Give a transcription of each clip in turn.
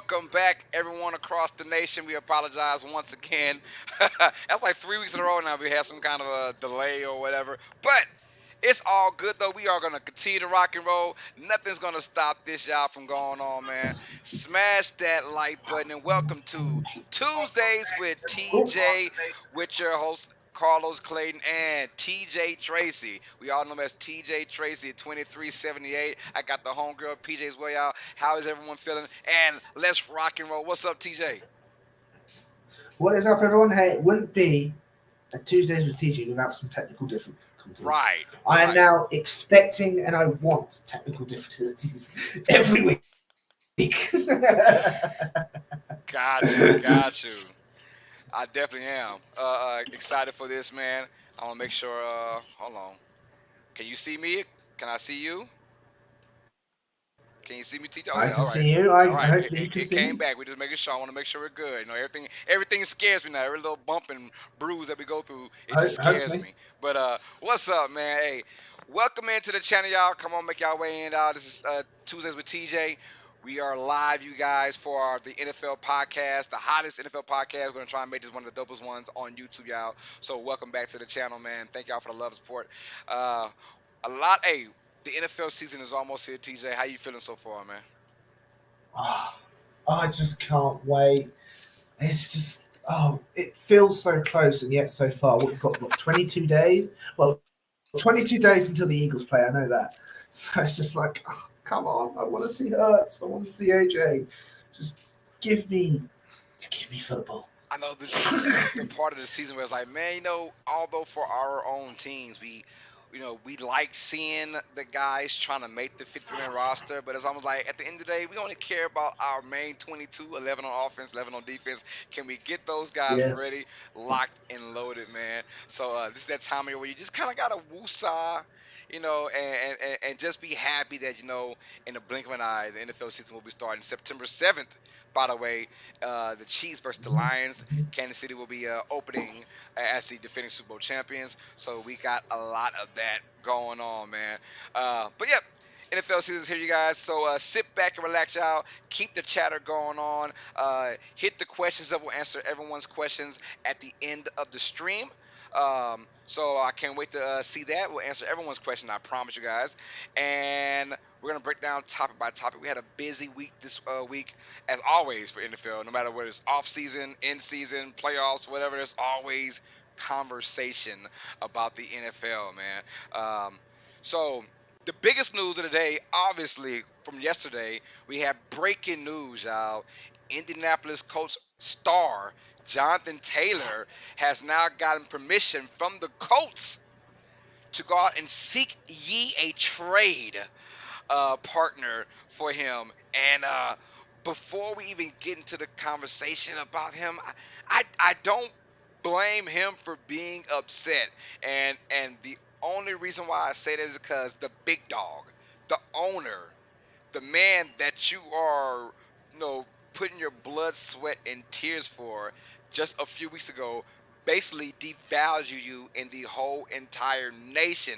Welcome back, everyone across the nation. We apologize once again. That's like 3 weeks in a row now. We had some kind of a delay or whatever. But it's all good, though. We are going to continue to rock and roll. Nothing's going to stop this, y'all, from going on, man. Smash that like button and welcome to Tuesdays with TJ, with your host, Carlos Clayton and TJ Tracy. We all know him as TJ Tracy at 2378. I got the homegirl PJ's way out. How is everyone feeling? And let's rock and roll. What's up, TJ? What is up, everyone? Hey, it wouldn't be a Tuesdays with TG without some technical difficulties. Right. I am now expecting and I want technical difficulties every week. Got you. I definitely am. Excited for this, man. I want to make sure. Hold on. Can you see me? Can I see you? Can you see me, TJ? Oh I yeah. can All right. see you. All right. Hopefully you can It see came me. back. We just making sure. I want to make sure we're good. Everything scares me now. Every little bump and bruise that we go through, it just scares Hopefully. me. But what's up, man? Hey, welcome into the channel, y'all. Come on, make y'all way in, y'all. This is Tuesdays with TJ. We are live, you guys, for the NFL podcast, the hottest NFL podcast. We're gonna try and make this one of the dopest ones on YouTube, y'all. So welcome back to the channel, man. Thank y'all for the love and support. Uh, Hey, the NFL season is almost here, TJ. How you feeling so far, man? Oh, I just can't wait. It's just, it feels so close and yet so far. We've got, 22 days? Well, 22 days until the Eagles play. I know that. So it's just like, oh, come on. I want to see Hurts. I want to see AJ. Just give me, give me football. I know this is the part of the season where it's like, man, although for our own teams, we like seeing the guys trying to make the 50-man roster, but it's almost like at the end of the day, we only care about our main 22, 11 on offense, 11 on defense. Can we get those guys Yeah. ready, locked and loaded, man? So this is that time of year where you just kind of got to woosah, and just be happy that, in the blink of an eye, the NFL season will be starting September 7th. By the way, the Chiefs versus the Lions. Kansas City will be opening as the defending Super Bowl champions. So we got a lot of that going on, man. But yeah, NFL season's here, you guys. So sit back and relax, y'all. Keep the chatter going on. Hit the questions up. We'll answer everyone's questions at the end of the stream. So I can't wait to see that. We'll answer everyone's question, I promise you guys. And we're going to break down topic by topic. We had a busy week this week, as always, for NFL. No matter whether it's off-season, in-season, playoffs, whatever, there's always conversation about the NFL, man. So the biggest news of the day, obviously, from yesterday, we have breaking news, y'all. Indianapolis Colts star Jonathan Taylor has now gotten permission from the Colts to go out and seek ye a trade partner for him. And before we even get into the conversation about him, I don't blame him for being upset. And the only reason why I say that is because the big dog, the owner, the man that you are, putting your blood, sweat, and tears for just a few weeks ago basically devalue you in the whole entire nation.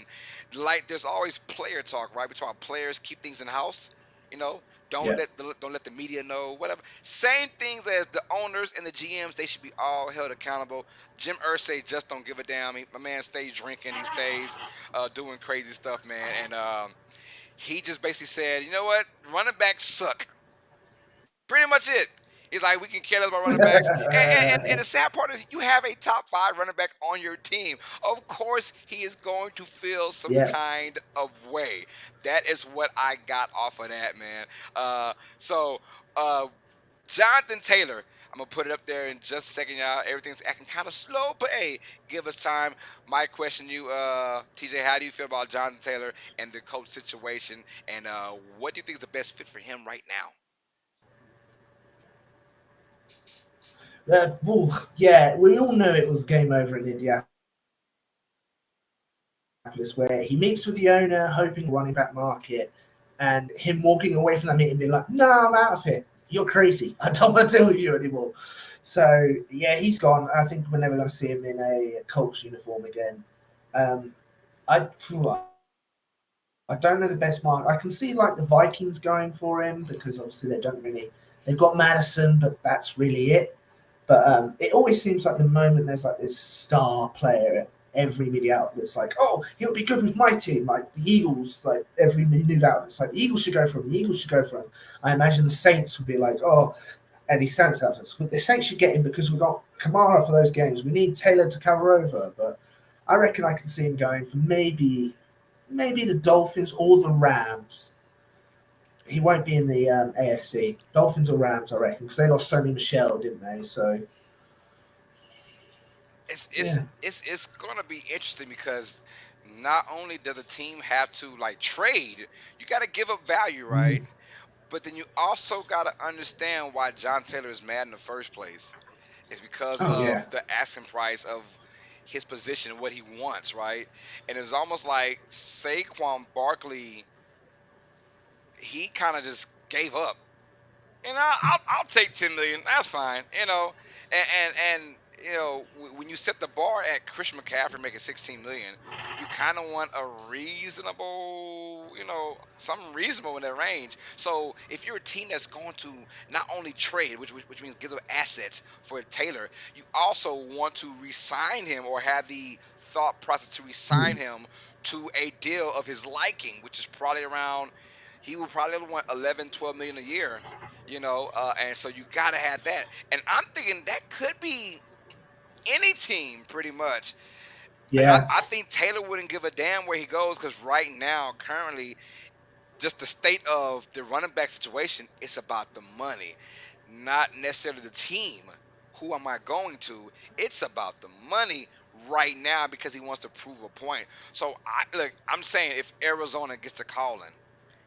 Like there's always player talk, right? We talk about players keep things in house, you know. Don't Yeah. let the media know, whatever. Same things as the owners and the GMs. They should be all held accountable. Jim Irsay just don't give a damn. My man stays drinking. He stays doing crazy stuff, man. And he just basically said, you know what, running backs suck. Pretty much it. He's like, we can care less about running backs. And the sad part is you have a top 5 running back on your team. Of course, he is going to feel some Yeah. kind of way. That is what I got off of that, man. So Jonathan Taylor, I'm going to put it up there in just a second, y'all. Everything's acting kind of slow, but hey, give us time. My question you, TJ, how do you feel about Jonathan Taylor and the coach situation? And what do you think is the best fit for him right now? Yeah, we all knew it was game over in Indianapolis, where he meets with the owner, hoping running back market, and him walking away from that meeting being like, "No, I'm out of here. You're crazy. I don't want to deal with you anymore." So yeah, he's gone. I think we're never going to see him in a Colts uniform again. Um, I I don't know the best mark. I can see like the Vikings going for him because obviously they They've got Madison, but that's really it. But it always seems like the moment there's like this star player at every media outlet's like, oh, he'll be good with my team, like the Eagles, like every news outlet's like, the Eagles should go for him, the Eagles should go for him. I imagine the Saints would be like, oh, Eddie Saints outlets. The Saints should get him because we've got Kamara for those games. We need Taylor to cover over. But I reckon I can see him going for maybe the Dolphins or the Rams. He won't be in the AFC. Dolphins or Rams, I reckon, because they lost Sony Michel, didn't they? So It's yeah. it's gonna be interesting because not only does the team have to like trade, you got to give up value, right? Mm. But then you also got to understand why John Taylor is mad in the first place. It's because Oh yeah. of the asking price of his position, what he wants, right? And it's almost like Saquon Barkley, he kind of just gave up. And I'll take 10 million. That's fine, and when you set the bar at Christian McCaffrey making 16 million, you kind of want a reasonable, something reasonable in that range. So if you're a team that's going to not only trade, which means give them assets for Taylor, you also want to re-sign him or have the thought process to re-sign Mm. him to a deal of his liking, which is probably around. He will probably want 11, 12 million a year, and so you got to have that. And I'm thinking that could be any team pretty much. And I, Yeah. I think Taylor wouldn't give a damn where he goes because right now, currently, just the state of the running back situation, it's about the money, not necessarily the team. Who am I going to? It's about the money right now because he wants to prove a point. So I'm saying if Arizona gets to calling,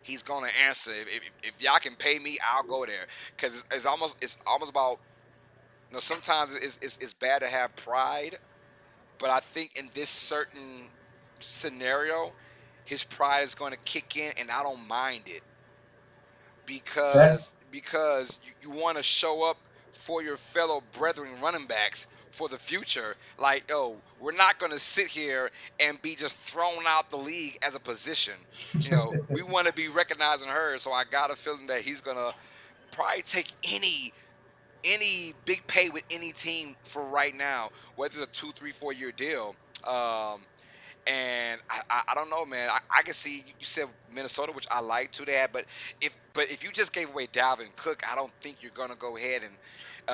he's gonna answer. If y'all can pay me, I'll go there. Because it's almost about, sometimes it's bad to have pride, but I think in this certain scenario, his pride is going to kick in, and I don't mind it Fair. because you want to show up for your fellow brethren running backs for the future. Like, we're not going to sit here and be just thrown out the league as a position. We want to be recognized and heard. So I got a feeling that he's going to probably take any big pay with any team for right now, whether it's a 2, 3, 4 year deal. Um, and I don't know, man. I can see you said Minnesota, which I like to that, but if you just gave away Dalvin Cook, I don't think you're gonna go ahead and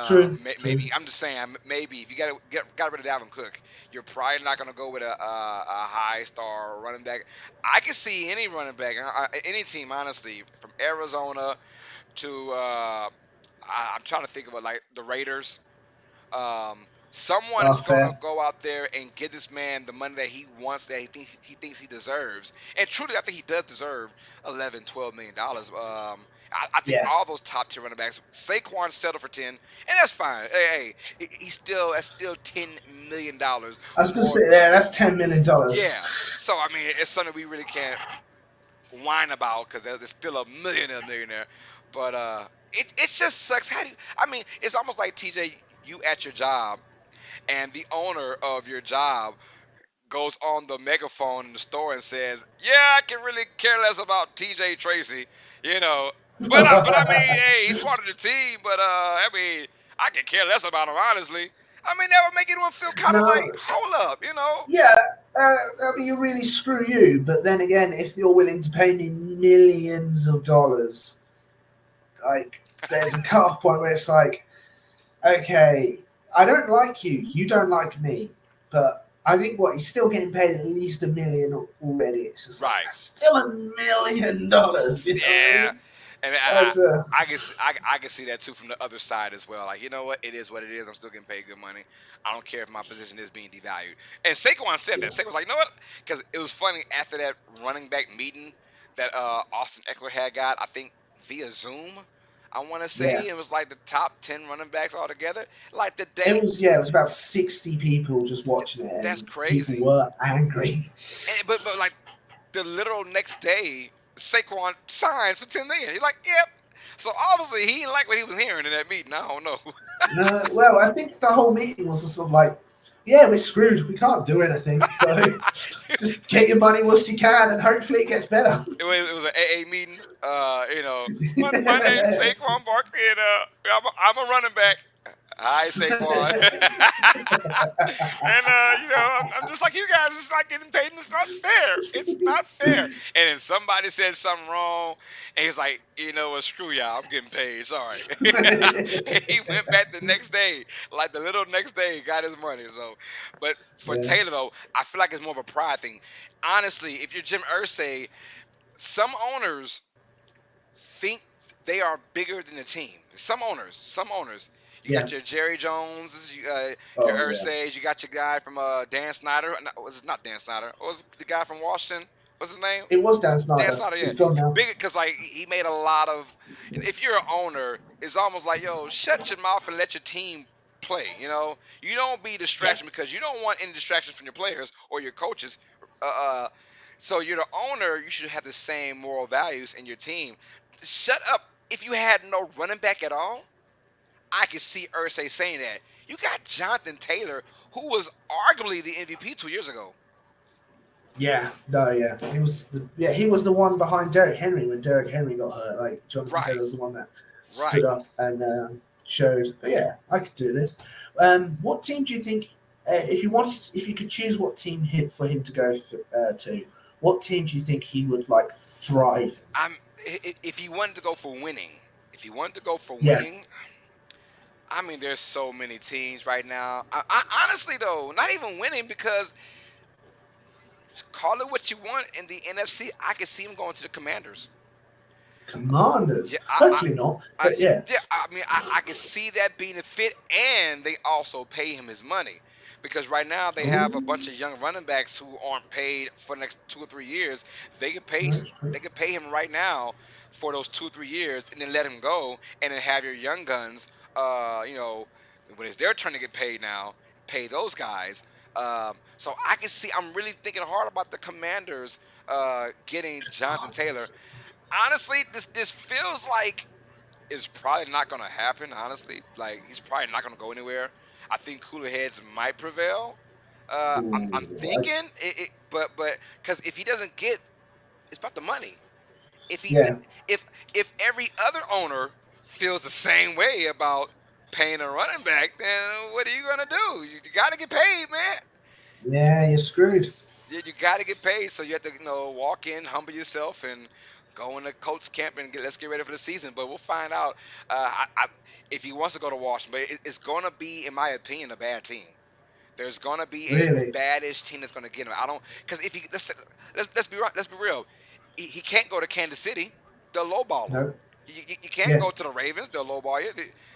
True. True. maybe I'm just saying maybe if you got rid of Dalvin Cook, you're probably not gonna go with a high star running back. I can see any running back, any team, honestly, from Arizona to I'm trying to think about like the Raiders. Someone Oh, is going to fair. go out there and give this man the money that he wants, that he thinks he deserves. And truly, I think he does deserve 11, 12 million dollars. I think Yeah. all those top tier running backs, Saquon settled for 10, and that's fine. That's still $10 million I was gonna more. say, yeah, that's $10 million. Yeah. So I mean, it's something we really can't whine about because there's still a millionaire. But it just sucks. How do you? I mean, it's almost like TJ, you at your job, and the owner of your job goes on the megaphone in the store and says, "Yeah, I can really care less about TJ Tracy, you know, but I mean, hey, he's part of the team, but I mean, I can care less about him, honestly. I mean, that would make anyone feel kind of like, No. hold up, Yeah. I mean, you really screw you. But then again, if you're willing to pay me millions of dollars, like there's a cutoff point where it's like, okay, I don't like you, you don't like me, but I think what he's still getting paid at least $1 million already. It's just like right? that's still $1 million. You know what I Yeah, mean? and That's a I can see that too from the other side as well. Like, you know what? It is what it is. I'm still getting paid good money. I don't care if my position is being devalued. And Saquon said that. yeah, Saquon was like, you know what? Because it was funny after that running back meeting that Austin Eckler had got, I think via Zoom. I want to say yeah. it was like the top 10 running backs altogether. Like the It day, was yeah, it was about 60 people just watching it, that's and people crazy. were angry. But like the literal next day, Saquon signs for 10 million. He's like, yep. So obviously he didn't like what he was hearing in that meeting. I don't know. No, well, I think the whole meeting was just sort of like yeah, we're screwed. We can't do anything. So just get your money whilst you can, and hopefully it gets better. It was an AA meeting. My name's Saquon Barkley, and I'm a running back. Hi, Saquon. And I'm just like you guys. It's not getting paid, and it's not fair. It's not fair. And then somebody said something wrong, and he's like, you know what? Screw y'all. I'm getting paid. Sorry. And he went back the next day, like the little next day, got his money. So, but for Yeah, Taylor though, I feel like it's more of a pride thing. Honestly, if you're Jim Irsay, some owners think they are bigger than the team. Some owners. You yeah. got your Jerry Jones, your Oh yeah. Ursays. You got your guy from Dan Snyder. No, was it not Dan Snyder? Was it the guy from Washington? What's his name? It was Dan Dan Snyder. Snyder. Yeah, He's gone now. big because like he made a lot of. If you're an owner, it's almost like yo, shut your mouth and let your team play. You don't be Yeah. distraction because you don't want any distractions from your players or your coaches. Uh, uh, so you're the owner. You should have the same moral values in your team. Shut up. If you had no running back at all, I could see Irsay saying that. You got Jonathan Taylor, who was arguably the MVP 2 years ago. Yeah, no, yeah. He was the one behind Derrick Henry when Derrick Henry got hurt. Like Jonathan Right, Taylor was the one that stood right. up and showed. But yeah, I could do this. What team do you think? If you could choose what team for him to go to, what team do you think he would like thrive? If he wanted to go for winning, if he wanted to go for Yeah, winning, I mean, there's so many teams right now. I honestly though, not even winning because call it what you want in the NFC. I could see him going to the Commanders. Yeah, Commanders. Hopefully not, but yeah, yeah. I mean, I can see that being a fit, and they also pay him his money because right now they have a bunch Ooh, of young running backs who aren't paid for the next 2 or 3 years. They could pay that's true. they could pay him right now for those 2 or 3 years, and then let him go, and then have your young guns. When it's their turn to get paid now, pay those guys. So I can see. I'm really thinking hard about the Commanders getting Jonathan Oh, Taylor. Honestly, this feels like it's probably not going to happen. Honestly, like he's probably not going to go anywhere. I think cooler heads might prevail. I'm ooh, thinking but because if he doesn't get, it's about the money. If he yeah, if every other owner feels the same way about paying a running back, then what are you gonna do? You got to get paid, man. yeah, you're screwed. You got to get paid, so you have to walk in, humble yourself, and go into coach camp and let's get ready for the season. But we'll find out if he wants to go to Washington. But it's going to be, in my opinion, a bad team. There's going to be a Really? badish team that's going to get him. I don't because if he let's be real, he can't go to Kansas City. They'll lowball him. No. You can't Yeah. go to the Ravens. They'll lowball you.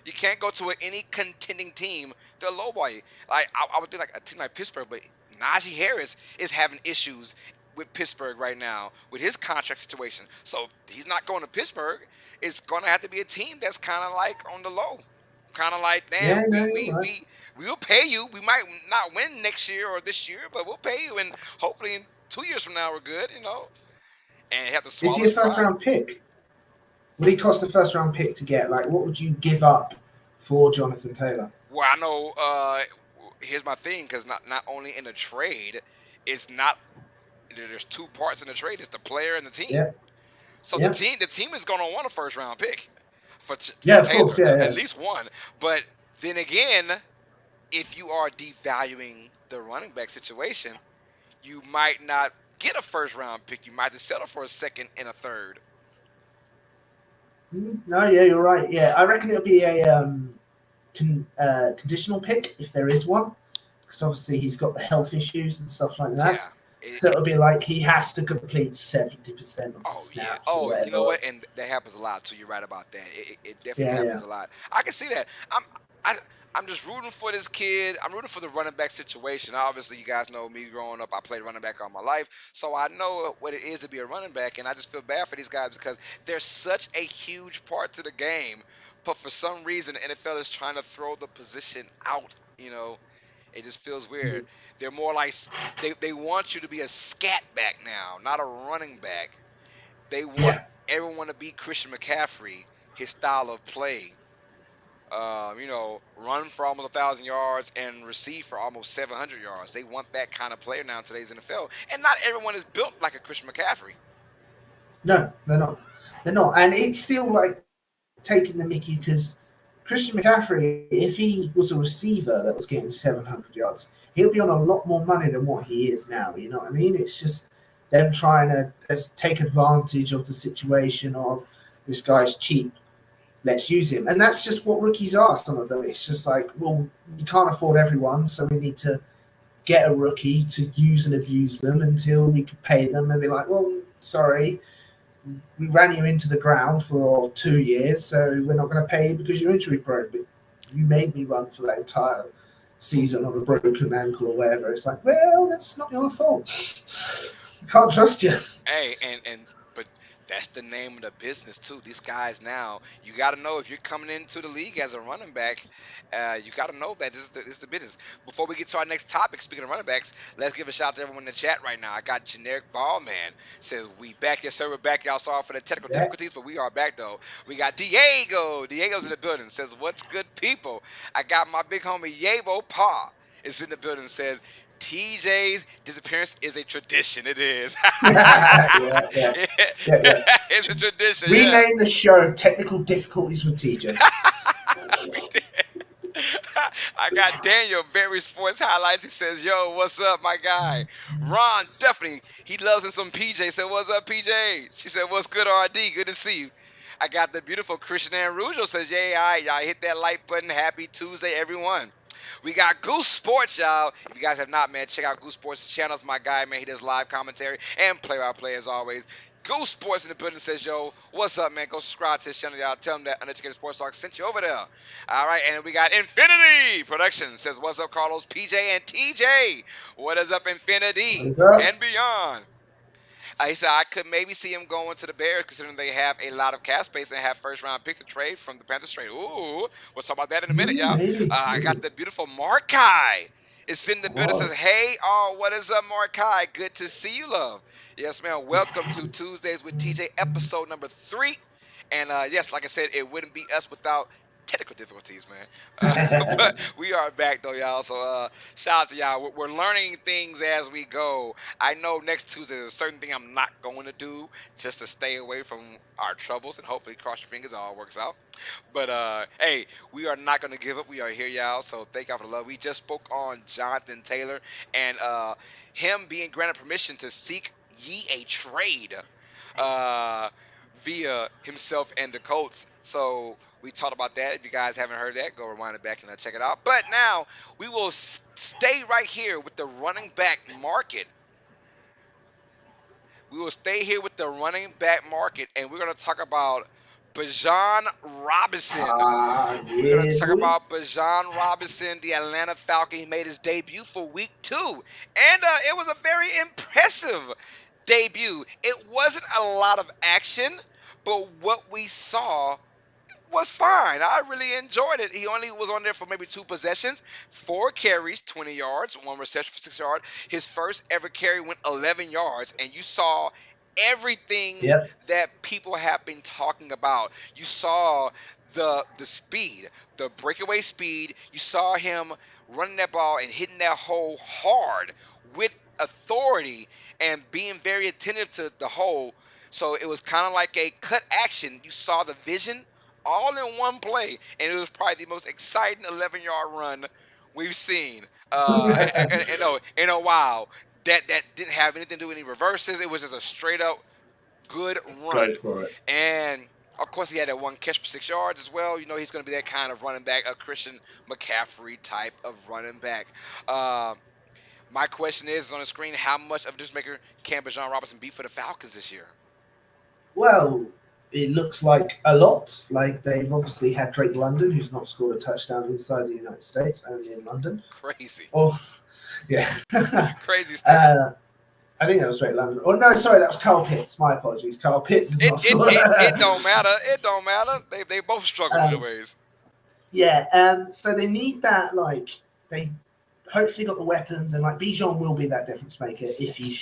You can't go to any contending team. They'll lowball you. Like I would think like a team like Pittsburgh, but Najee Harris is having issues with Pittsburgh right now with his contract situation. So he's not going to Pittsburgh. It's going to have to be a team that's kind of like on the low, kind of like damn. Yeah, no, We you're we right. we we'll pay you. We might not win next year or this year, but we'll pay you, and hopefully in 2 years from now we're good. And have to Is swallow he a his first pride. round pick? Would he cost a first round pick to get? Like, what would you give up for Jonathan Taylor? Well, I know. Here's my thing, because not only in the trade, it's not. There's two parts in the trade. It's the player and the team. Yeah, So the yeah, team is going to want a first round pick for yeah. Of course, Taylor, yeah, at yeah. least one. But then again, if you are devaluing the running back situation, you might not get a first round pick. You might have to settle for a second and a third. No, yeah, you're right. Yeah, I reckon it'll be a conditional pick if there is one, because obviously he's got the health issues and stuff like that. Yeah. So it'll be like he has to complete 70% of the Oh yeah. snaps or Oh, you know whatever. what? And that happens a lot too. You're right about that. It definitely Yeah, yeah. happens a lot. I can see that. I, I'm just rooting for this kid. I'm rooting for the running back situation. Obviously, you guys know me growing up. I played running back all my life, so I know what it is to be a running back. And I just feel bad for these guys because they're such a huge part to the game. But for some reason, the NFL is trying to throw the position out. It just feels weird. They're more like they want you to be a scat back now, not a running back. They want Yeah. everyone to be Christian McCaffrey, his style of play. run for almost 1,000 yards and receive for almost 700 yards. They want that kind of player now in today's NFL, and not everyone is built like a Christian McCaffrey. No, they're not. They're not. And it's still like taking the mickey because Christian McCaffrey, if he was a receiver that was getting 700 yards, he'll be on a lot more money than what he is now. You know what I mean? It's just them trying to take advantage of the situation of this guy's cheap. Let's use him. And that's just what rookies are, some of them. It's just like, well, we can't afford everyone, so we need to get a rookie to use and abuse them until we can pay them and be like, well, sorry, we ran you into the ground for 2 years, so we're not going to pay you because you're injury prone. But you made me run for that entire season on a broken ankle or whatever. It's like, well, that's not your fault. I can't trust you. Hey, but that's the name of the business too. These guys now, you got to know if you're coming into the league as a running back, you got to know that this is the business. Before we get to our next topic, speaking of running backs, let's give a shout out to everyone in the chat right now. I got Generic Ball Man says we back. Yes, sir, we're back. Y'all sorry for the technical Yeah. difficulties, but we are back though. We got Diego. Diego's in the building. Says what's good, people. I got my big homie Yavo Pa is in the building. Says TJ's disappearance is a tradition. It is. Yeah, yeah, yeah. It's a tradition. We Yeah. named the show Technical Difficulties with TJ. We did. I got Daniel, Barry Sports Highlights. He says, yo, what's up, my guy? Ron, definitely. He loves him some PJ. Said, what's up, PJ? She said, what's good, RD? Good to see you. I got the beautiful Christian Ann Rujo says, yeah, I hit that like button. Happy Tuesday, everyone. We got Goose Sports, y'all. If you guys have not, man, check out Goose Sports' channel. It's my guy, man. He does live commentary and play-by-play as always. Goose Sports in the building says, yo, what's up, man? Go subscribe to his channel, y'all. Tell him that UnEducated Sports Talk sent you over there. All right, and we got Infinity Productions says, what's up, Carlos, PJ, and TJ? What is up, Infinity? What is up? And beyond. He said, I could maybe see him going to the Bears, considering they have a lot of cap space and have first-round picks to trade from the Panthers trade. Ooh, we'll talk about that in a minute, y'all. Maybe. I got the beautiful Markai. It's in the building. Oh. Says, hey, what is up, Markai? Good to see you, love. Yes, man. Welcome to Tuesdays with TJ, episode number 3. And yes, like I said, it wouldn't be us without technical difficulties, man. But we are back though, y'all. So shout out to y'all. We're learning things as we go. I know next Tuesday there's a certain thing I'm not going to do just to stay away from our troubles, and hopefully, cross your fingers, it all works out. But hey, we are not going to give up. We are here, y'all. So thank y'all for the love. We just spoke on Jonathan Taylor and him being granted permission to seek ye a trade via himself and the Colts. So we talked about that. If you guys haven't heard that, go rewind it back and check it out. But now we will stay right here with the running back market. We will stay here with the running back market, and we're going to talk about Bijan Robinson. We're going to talk about Bijan Robinson, the Atlanta Falcon. He made his debut for week 2, and it was a very impressive debut. It wasn't a lot of action, but what we saw was fine. I really enjoyed it. He only was on there for maybe 2 possessions, 4 carries, 20 yards, 1 reception for 6 yards. His first ever carry went 11 yards, and you saw everything that people have been talking about. You saw the speed, the breakaway speed. You saw him running that ball and hitting that hole hard with authority and being very attentive to the hole. So it was kind of like a cut action. You saw the vision all in one play, and it was probably the most exciting 11-yard run we've seen in a while. That didn't have anything to do with any reverses. It was just a straight up good run. Go for it. And of course, he had that 1 catch for 6 yards as well. You know, he's going to be that kind of running back, a Christian McCaffrey type of running back. My question is on the screen: how much of a difference maker can Bijan Robinson be for the Falcons this year? Well, it looks like a lot. Like they've obviously had Drake London, who's not scored a touchdown inside the United States, only in London. Crazy. Oh, yeah. Crazy stuff. I think that was Drake London. Oh no, sorry, that was Carl Pitts. My apologies. Carl Pitts is not scored. It don't matter. It don't matter. They both struggle in ways. Yeah. So they need that. Like they hopefully got the weapons, and like Bijan will be that difference maker if he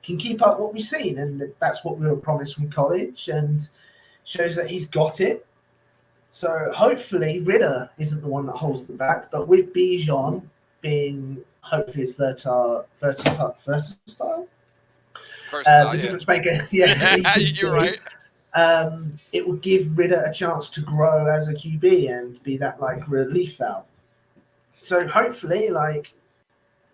can keep up what we've seen, and that's what we were promised from college, and shows that he's got it. So hopefully Ritter isn't the one that holds them back, but with Bijan being hopefully his versatile, Versatile, the yeah. difference maker, yeah, he can You're be. right. It would give Ritter a chance to grow as a QB and be that like relief valve. So hopefully, like,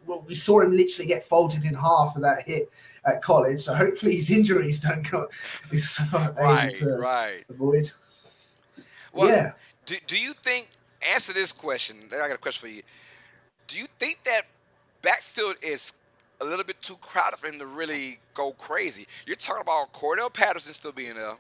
well, we saw him literally get folded in half of that hit at college. So hopefully his injuries don't go, is able Right, to right. avoid. Well, Yeah, do you think, answer this question. I got a question for you. Do you think that backfield is a little bit too crowded for him to really go crazy? You're talking about Cordell Patterson still being there.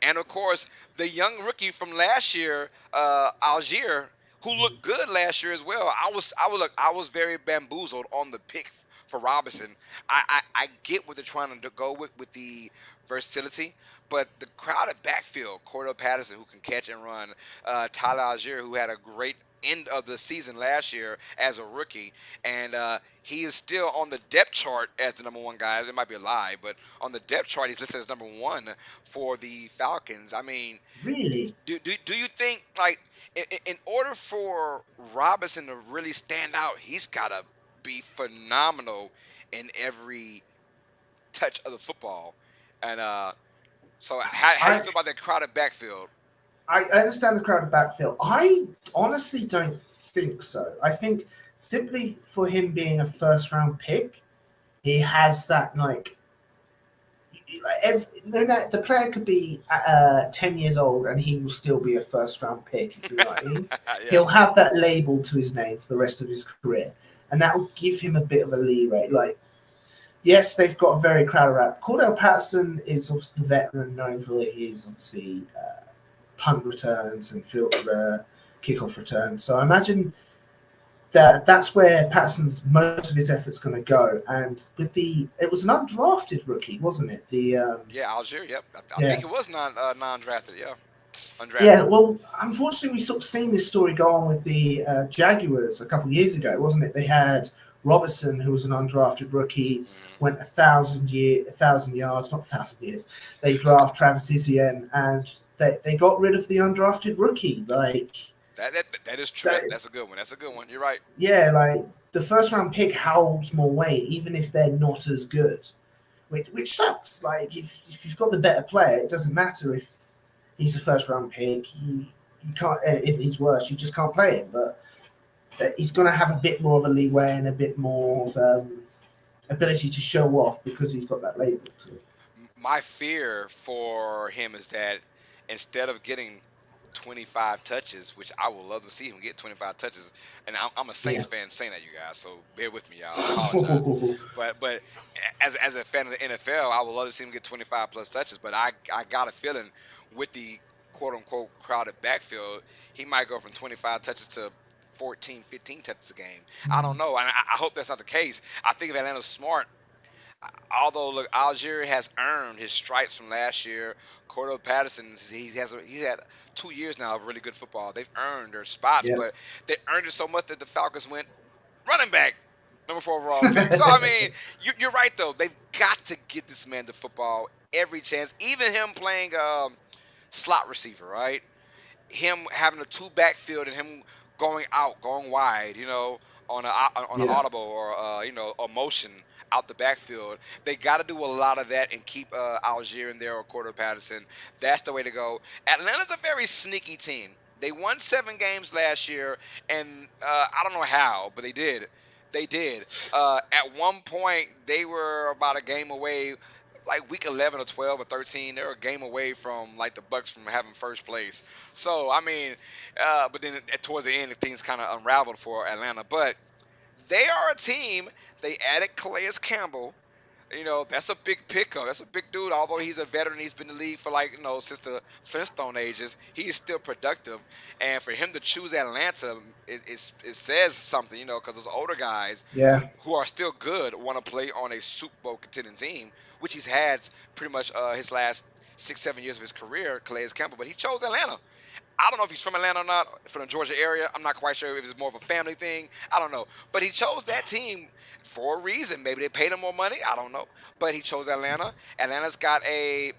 And of course, the young rookie from last year, Algier, who looked good last year as well. I was very bamboozled on the pick for Robinson. I get what they're trying to go with the versatility, but the crowded backfield, Cordell Patterson, who can catch and run, Tyler Algier, who had a great end of the season last year as a rookie, and he is still on the depth chart as the number one guy. It might be a lie, but on the depth chart, he's listed as number one for the Falcons. I mean, really. do you think, like, in order for Robinson to really stand out, he's got to be phenomenal in every touch of the football? And so how you I feel about that crowded backfield? I understand the crowded backfield. I honestly don't think so. I think simply for him being a first round pick, he has that no matter the player could be 10 years old and he will still be a first round pick. If you know what I mean, Yeah, he'll have that label to his name for the rest of his career, and that will give him a bit of a leeway. Like, yes, they've got a very crowded rap. Cordell Patterson is obviously the veteran, known for his obviously punt returns and field kickoff returns. So I imagine that's where Patterson's most of his efforts going to go. And with it was an undrafted rookie, wasn't it? yeah, Algier. Yep, I think Yeah, it was non-drafted. Yeah, yeah. undrafted. Well, unfortunately, we sort of seen this story go on with the Jaguars a couple of years ago, wasn't it? They had Robinson, who was an undrafted rookie, Hmm. went 1,000 yards, not 1,000 years. They draft Travis Etienne, and they got rid of the undrafted rookie. Like That is true. that, That's a good one. That's a good one. You're right. yeah, like the first round pick holds more weight, even if they're not as good, which sucks. Like if you've got the better player, it doesn't matter if he's a first round pick. You can't if he's worse, you just can't play him. But he's going to have a bit more of a leeway and a bit more of ability to show off because he's got that label to it. My fear for him is that instead of getting 25 touches, which I would love to see him get 25 touches, and I'm a Saints Yeah. fan saying that, you guys, so bear with me, y'all. I apologize, but as a fan of the NFL, I would love to see him get 25 plus touches. But I got a feeling with the quote unquote crowded backfield, he might go from 25 touches to 14, 15 touches a game. I don't know, and I hope that's not the case. I think if Atlanta's smart, although look, Algier has earned his stripes from last year. Cordell Patterson, he's had 2 years now of really good football. They've earned their spots, Yeah. but they earned it so much that the Falcons went running back, number 4 overall pick. So I mean, you're right though. They've got to get this man the football every chance, even him playing slot receiver, right? Him having a two backfield and him going out, going wide, on an Yeah. audible or a motion out the backfield. They got to do a lot of that and keep Algier in there or Corder Patterson. That's the way to go. Atlanta's a very sneaky team. They won 7 games last year, and I don't know how, but they did. They did. At one point, they were about a game away, like week 11 or 12 or 13. They're a game away from like the Bucks from having first place. So I mean, but then towards the end, things kind of unraveled for Atlanta. But they are a team. They added Calais Campbell. That's a big pickup. That's a big dude. Although he's a veteran, he's been in the league for like, since the Flintstone ages. He is still productive. And for him to choose Atlanta, it says something, because those older guys Yeah. who are still good want to play on a Super Bowl contending team, which he's had pretty much his last 6, 7 years of his career, Calais Campbell. But he chose Atlanta. I don't know if he's from Atlanta or not, from the Georgia area. I'm not quite sure if it's more of a family thing. I don't know. But he chose that team for a reason. Maybe they paid him more money. I don't know. But he chose Atlanta. Atlanta's got a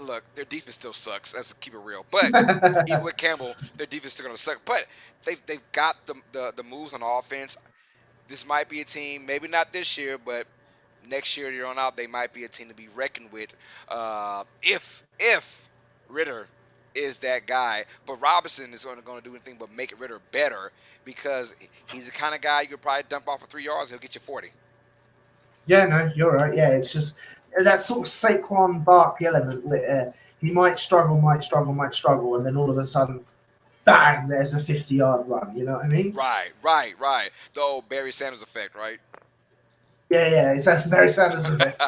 look, their defense still sucks. Let's keep it real. But even with Campbell, their defense is still gonna suck. But they've got the moves on offense. This might be a team, maybe not this year, but next year you're on out, they might be a team to be reckoned with. If Ritter is that guy, but Robinson is going to do anything but make Ritter better because he's the kind of guy you could probably dump off for 3 yards, he'll get you 40. Yeah, no, you're right. Yeah, it's just that sort of Saquon Barkley element where he might struggle, might struggle, and then all of a sudden, bang, there's a 50-yard run. You know what I mean? Right. The old Barry Sanders effect, right? Yeah, it's that Barry Sanders effect.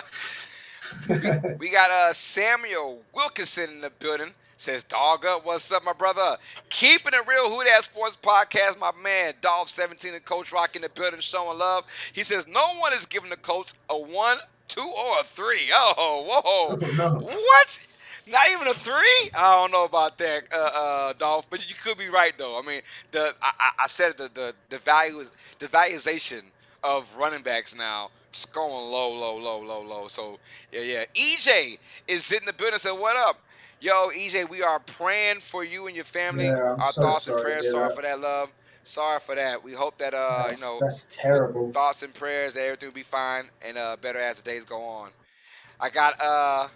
We got Samuel Wilkinson in the building. Says, dog up, what's up, my brother? Keeping it real, Who Dat Sports Podcast, my man, Dolph 17 and Coach Rock in the building, showing love. He says, no one is giving the Colts a 1, 2, or a 3. Oh, whoa. No. What? Not even a 3? I don't know about that, Dolph, but you could be right, though. I mean, I said the valuation of running backs now just going low. So, yeah. EJ is in the building and said, what up? Yo, EJ, we are praying for you and your family. Yeah, I'm Our so thoughts and sorry to prayers. hear Sorry that. for that, love. Sorry for that. We hope that That's terrible. thoughts and prayers that everything will be fine and better as the days go on. I got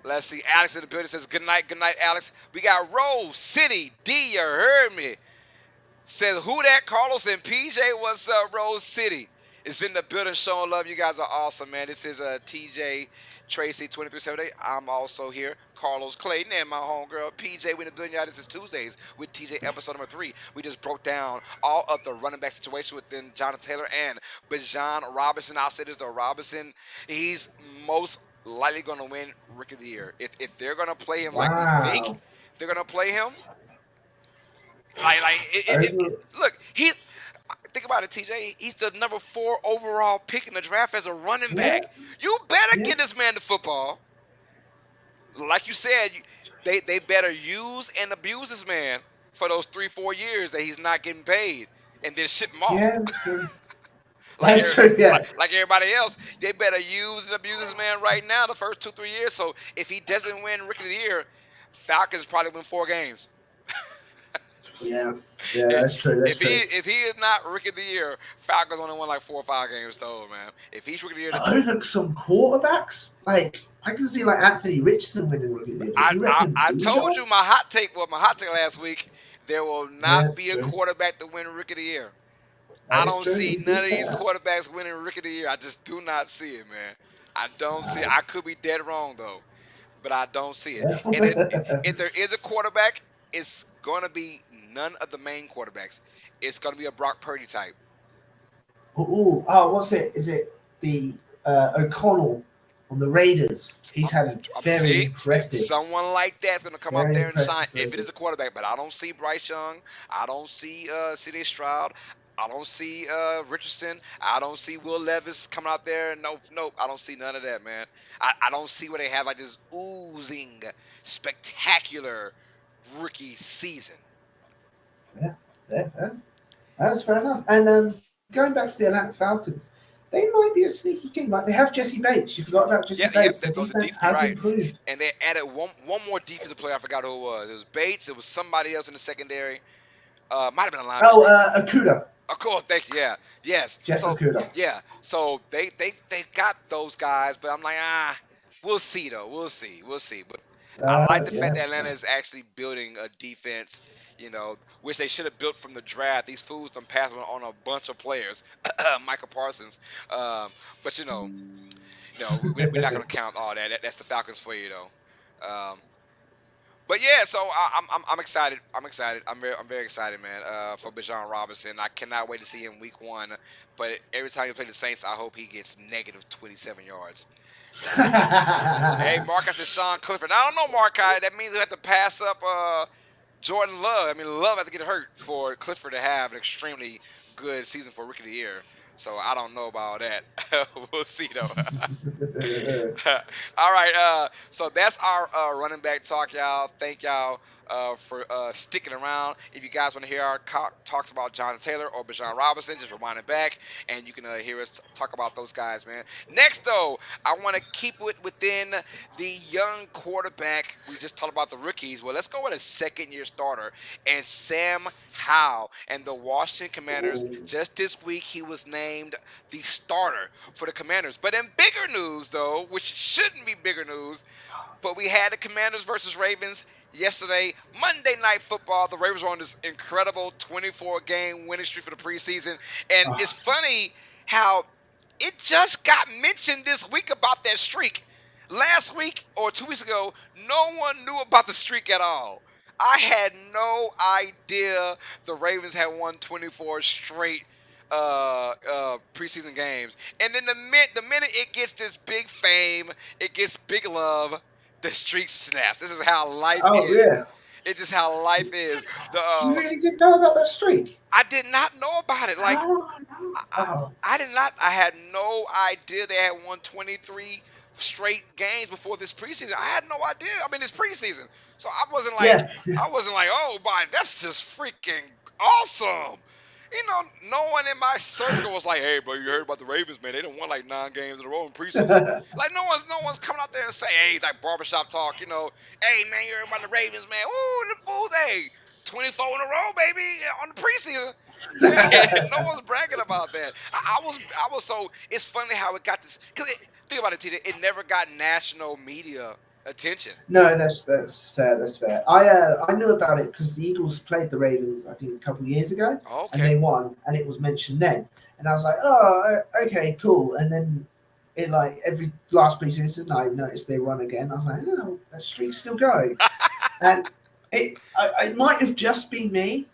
let's see, Alex in the building says good night, Alex. We got Rose City D. You heard me. Says who that? Carlos and PJ. What's up, Rose City? Is in the building showing love. You guys are awesome, man. This is TJ Tracy 2378. I'm also here. Carlos Clayton and my homegirl PJ. We in the building, y'all. This is Tuesdays with TJ episode number 3. We just broke down all of the running back situation within Jonathan Taylor and Bijan Robinson. I'll say this though, Robinson, he's most likely going to win Rookie of the Year. If they're going to play him like we think Wow. they're going to play him, like look, think about it, TJ. He's the number 4 overall pick in the draft as a running back. You better get this man the football. Like you said, they better use and abuse this man for those 3-4 years that he's not getting paid, and then ship him off. Yeah, that's true. Yeah. Like everybody else, they better use and abuse this man right now the first 2-3 years. So if he doesn't win Rookie of the Year, Falcons probably win 4 games. Yeah, that's true. That's true. If he is not Rookie of the Year, Falcons only won like 4 or 5 games total, man. If he's Rookie of the Year, Over some quarterbacks, like I can see like Anthony Richardson winning Rookie of the Year. I told you my hot take last week. There will not be a quarterback to win Rookie of the Year. I don't see none of these quarterbacks winning Rookie of the Year. I just do not see it, man. I don't see it. I could be dead wrong though, but I don't see it. And if there is a quarterback, it's going to be none of the main quarterbacks. It's going to be a Brock Purdy type. What's it? Is it the O'Connell on the Raiders? He's had a very impressive. Someone like that's going to come out there and shine if it is a quarterback. But I don't see Bryce Young. I don't see C.J. Stroud. I don't see Richardson. I don't see Will Levis coming out there. Nope. I don't see none of that, man. I don't see where they have like this oozing, spectacular rookie season. Yeah, that's fair enough. And going back to the Atlanta Falcons, they might be a sneaky team. Like they have Jesse Bates. You forgot about Jesse Bates. The defense has improved. And they added one more defensive player. I forgot who it was. It was Bates. It was somebody else in the secondary. Might have been a linebacker. Akuda. Of course, thank you. Yeah, yes. Akuda. Yeah. So they got those guys, but I'm like, we'll see though. We'll see. But I like the fact that Atlanta is actually building a defense, which they should have built from the draft. These fools done passed on a bunch of players, Michael Parsons. But we're not going to count all that. That's the Falcons for you, though. But yeah, so I'm excited. I'm very excited, man. For Bijan Robinson, I cannot wait to see him week 1. But every time he plays the Saints, I hope he gets negative 27 yards. Hey, Mark, I said Sean Clifford. I don't know, Mark. That means we have to pass up Jordan Love. I mean, Love has to get hurt for Clifford to have an extremely good season for Rookie of the Year. So I don't know about that. We'll see though. All right. So that's our running back talk, y'all. Thank y'all for sticking around. If you guys want to hear our talks about Jonathan Taylor or Bijan Robinson, just rewind it back, and you can hear us talk about those guys, man. Next, though, I want to keep it within the young quarterback. We just talked about the rookies. Well, let's go with a second-year starter, and Sam Howell and the Washington Commanders. Ooh. Just this week, he was named the starter for the Commanders. But in bigger news, though, which shouldn't be bigger news, but we had the Commanders versus Ravens yesterday, Monday Night Football. The Ravens were on this incredible 24-game winning streak for the preseason. And it's Ah, funny how it just got mentioned this week about that streak. Last week or 2 weeks ago, no one knew about the streak at all. I had no idea the Ravens had won 24 straight preseason games. And then the minute it gets this big fame, it gets big love, the streak snaps. This is how life oh is. yeah. It's just how life is. The You really didn't know about that streak? I did not know about it. Like Oh, I, I oh. I did not. I had no idea they had won 23 straight games before this preseason. I had no idea. I mean, it's preseason, so I wasn't like, Yeah. oh my, that's just freaking awesome. No one in my circle was like, "Hey, bro, you heard about the Ravens, man? They done won like 9 games in a row in preseason." Like, no one's coming out there and say, "Hey, like barbershop talk," "Hey, man, you heard about the Ravens, man? Woo, the fools, hey, 24 in a row, baby, on the preseason." No one's bragging about that. I was so. It's funny how it got this. Think about it, TJ. It never got national media attention. No, that's fair. That's fair. I knew about it because the Eagles played the Ravens, I think, a couple of years ago, and Okay. they won, and it was mentioned then. And I was like, oh, okay, cool. And then it like every last preseason, I noticed they won again. I was like, oh, that streak's still going. And it might have just been me.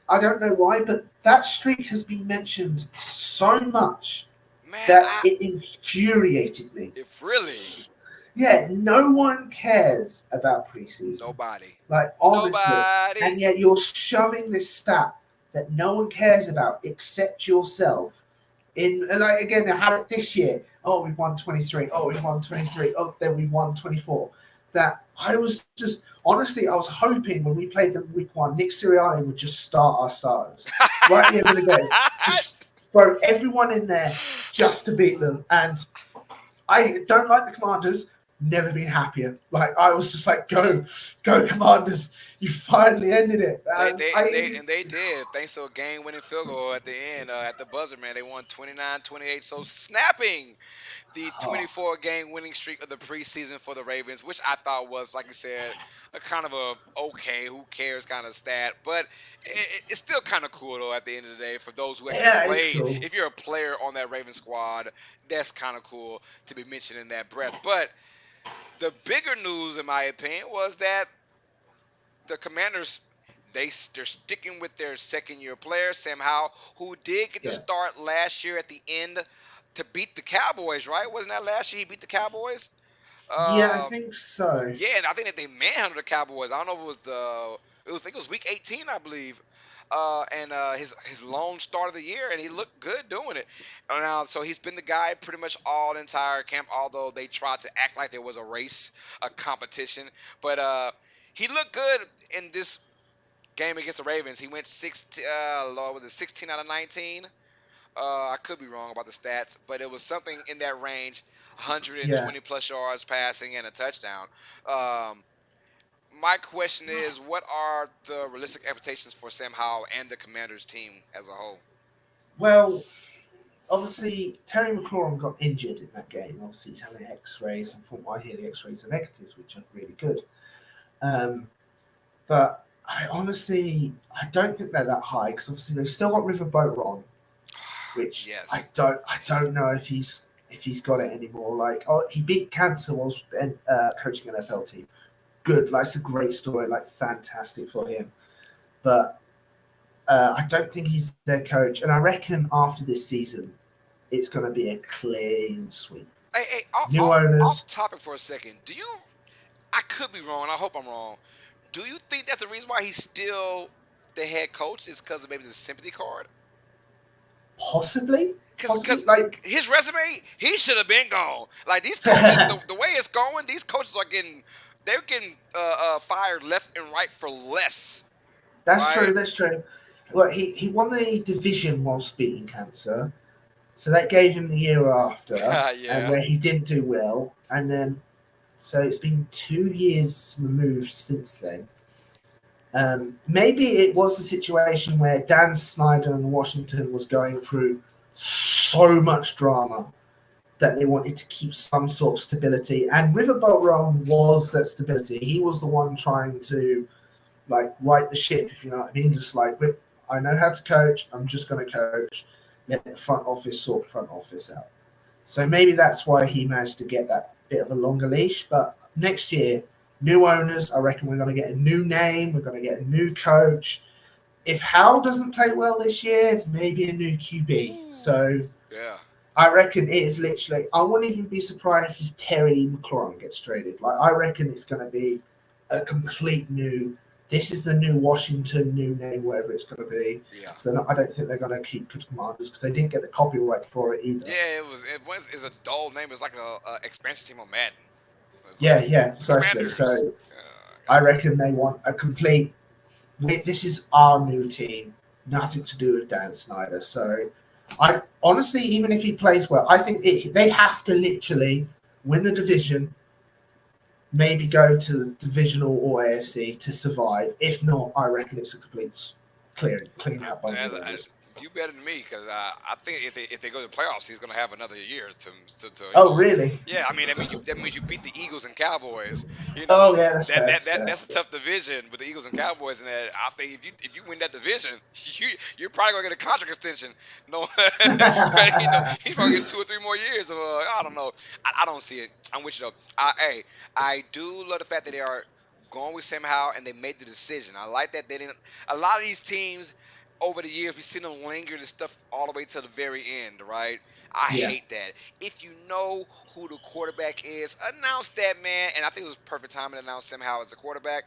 I don't know why, but that streak has been mentioned so much Man, that it infuriated me. if really Yeah, no one cares about preseason. nobody, Like, honestly. nobody. And yet you're shoving this stat that no one cares about except yourself in. And like, again, I had it this year. Oh, we've won 23. Oh, we've won 23. Oh, then we've won 24. That I was just, honestly, I was hoping when we played them week one, Nick Sirianni would just start our starters right at the end of the game. Just throw everyone in there just to beat them. And I don't like the Commanders. Never been happier. Like, I was just like, go Commanders! You finally ended it. They, And they and they I and they did, thanks to a game-winning field goal at the end, at the buzzer, man. They won 29-28. So snapping the oh, 24 game winning streak of the preseason for the Ravens, which I thought was, like you said, a kind of a okay, who cares kind of stat. But it's still kind of cool, though, at the end of the day, for those who actually yeah, it's played. cool. If you're a player on that Ravens squad, that's kind of cool to be mentioned in that breath. But the bigger news, in my opinion, was that the Commanders. They're sticking with their second-year player, Sam Howell, who did get the Yeah, start last year at the end to beat the Cowboys, right? Wasn't that last year he beat the Cowboys? yeah, I Um, think so. yeah, and I think that they manhandled the Cowboys. I don't know if it was I think it was week 18, I believe. And his lone start of the year, and he looked good doing it. Now, so he's been the guy pretty much all the entire camp, although they tried to act like there was a race, a competition. But he looked good in this game against the Ravens. He went Lord, was it 16 out of 19? I could be wrong about the stats, but it was something in that range, Yeah. 120 plus yards passing and a touchdown. Um, my question is, what are the realistic expectations for Sam Howell and the Commanders team as a whole? Well, obviously Terry McLaurin got injured in that game. Obviously, he's having X-rays, and from what I hear, the X-rays are negatives, which are really good. Um, but I don't think they're that high because obviously they've still got Riverboat Ron, which I Yes. don't I don't know if he's got it anymore. Like, oh, he beat cancer whilst coaching an NFL team. Good, like it's a great story, like fantastic for him. But I don't think he's their coach, and I reckon after this season, it's going to be a clean sweep. Hey, New owners. off topic for a second. Do you? I could be wrong. I hope I'm wrong. Do you think that the reason why he's still the head coach is because of maybe the sympathy card? Possibly. Cause possibly like his resume, he should have been gone. Like these coaches, the way it's going, these coaches are getting they're getting fired left and right for less, that's right? true. That's true. Well, he won the division whilst beating cancer, so that gave him the year after, and Yeah. where he didn't do well, and then so it's been 2 years removed since then. Maybe it was a situation where Dan Snyder and Washington was going through so much drama that they wanted to keep some sort of stability. And Riverboat Ron was that stability. He was the one trying to like right the ship, if you know what I mean. Just like, I know how to coach. I'm just going to coach. Let the front office sort the front office out. So maybe that's why he managed to get that bit of a longer leash. But next year, new owners. I reckon we're going to get a new name. We're going to get a new coach. If Hal doesn't play well this year, maybe a new QB. Ooh. So Yeah. I reckon it is literally. I wouldn't even be surprised if Terry McLaurin gets traded. Like I reckon it's going to be a complete new. This is the new Washington, new name, whatever it's going to be. Yeah. So I don't think they're going to keep good commanders because they didn't get the copyright for it either. Yeah, it was it's a dull name. It's like a expansion team on Madden. It's like Yeah, precisely. Commanders. So I reckon they want a complete. This is our new team. Nothing to do with Dan Snyder. So I honestly, even if he plays well, I think they have to literally win the division, maybe go to the divisional or AFC to survive. If not, I reckon it's a complete clean out by And, new owners. you better than me because I think if they go to the playoffs, he's gonna have another year to Oh, really? yeah. I mean that means you beat the Eagles and Cowboys. You know Oh, yeah, that's that fair. that, That's that fair. that's a tough division with the Eagles and Cowboys, and that I think if you win that division, you're probably gonna get a contract extension. No, he's probably get 2 or 3 more years of I don't know. I don't see it. I'm with you though. I do love the fact that they are going with Sam Howell and they made the decision. I like that they didn't. A lot of these teams over the years, we've seen them linger and stuff all the way to the very end, right? I Yeah. hate that. If you know who the quarterback is, announce that man. And I think it was perfect time to announce Sam Howell as a quarterback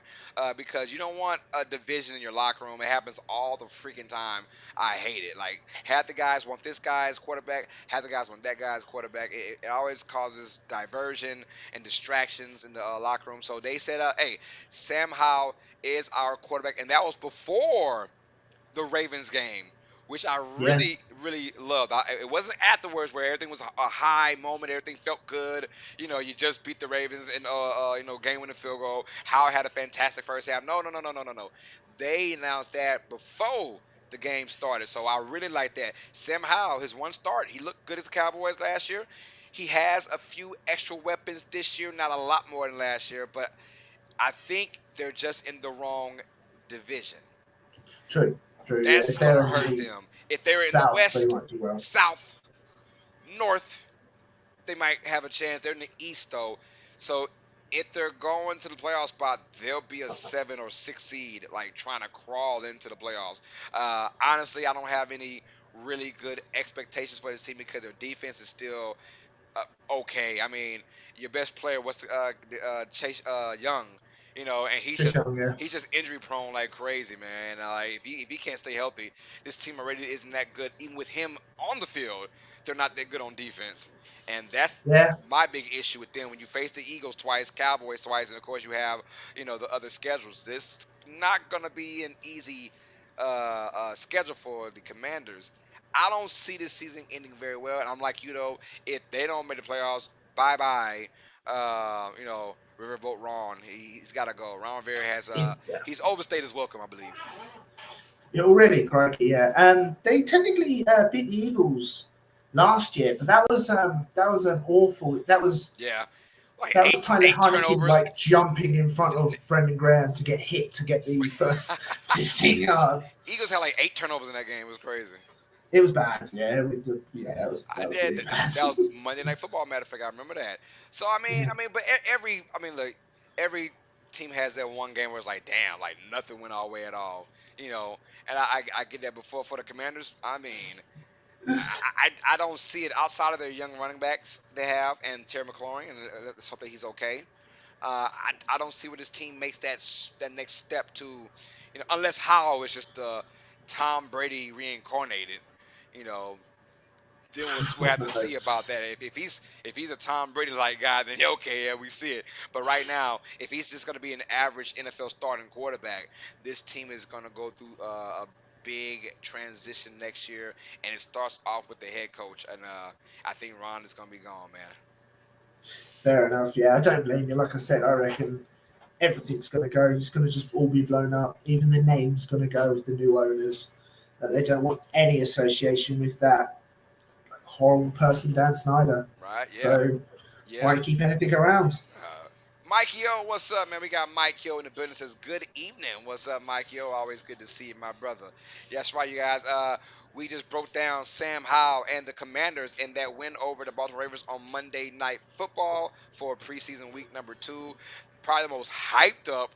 because you don't want a division in your locker room. It happens all the freaking time. I hate it. Like half the guys want this guy's quarterback, half the guys want that guy's quarterback. It always causes diversion and distractions in the locker room. So they said, "Hey, Sam Howell is our quarterback," and that was before the Ravens game, which I Yeah. really, really loved. It wasn't afterwards where everything was a high moment, everything felt good. You just beat the Ravens in game-winning field goal. Howard had a fantastic first half. No, no, no, no, no, no, no. They announced that before the game started, so I really like that. Sam Howell, his one start, he looked good as the Cowboys last year. He has a few extra weapons this year, not a lot more than last year, but I think they're just in the wrong division. True. True. Yeah. That's If gonna they're in hurt the them. If they're in the South, they West, might do well. South, North, they might have a chance. They're in the East though, so if they're going to the playoff spot, they'll be a 7 or 6 seed, like trying to crawl into the playoffs. Honestly, I don't have any really good expectations for this team because their defense is still okay. I mean, your best player was Chase Young, and he's Just just young, yeah. he's just injury prone like crazy, man. Like if he can't stay healthy, this team already isn't that good. Even with him on the field, they're not that good on defense, and that's Yeah. my big issue with them. When you face the Eagles twice, Cowboys twice, and of course you have the other schedules. This not gonna be an easy schedule for the Commanders. I don't see this season ending very well, and I'm like if they don't make the playoffs, bye bye. Riverboat Ron, he's got to go. Ron Rivera has Yeah. he's overstayed his welcome, I believe. Yeah, already, crikey, yeah. They technically beat the Eagles last year, but that was an awful. Yeah, like That was eight Tyler eight Heineke turnovers. like jumping in front of Brendan Graham to get hit to get the first 15 yards. Eagles had like 8 turnovers in that game. It was crazy. It was bad. Yeah, that was Yeah, really bad. that was Monday Night Football. Matter of fact, I remember that. So Yeah. but look, every team has that one game where it's like, damn, like nothing went our way at all. You know, and I get that before for the Commanders. I mean, I don't see it outside of their young running backs they have and Terry McLaurin, and let's hope that he's okay. I don't see where this team makes that next step to, unless Howell is just the Tom Brady reincarnated. You know, then we'll have to see about that. If he's a Tom Brady like guy, then okay, yeah, we see it. But right now, if he's just going to be an average NFL starting quarterback, this team is going to go through a big transition next year, and it starts off with the head coach. And I think Ron is going to be gone, man. Fair enough. Yeah, I don't blame you. Like I said, I reckon everything's going to go. It's going to just all be blown up. Even the name's going to go with the new owners. They don't want any association with that horrible person, Dan Snyder. Right? Yeah. So Yeah. why keep anything around? Mike Yo, what's up, man? We got Mike Yo in the building. Says good evening. What's up, Mike Yo? Always good to see you, my brother. Yeah, that's right, you guys. We just broke down Sam Howell and the Commanders in that win over the Baltimore Ravens on Monday Night Football for preseason week number 2. Probably the most hyped up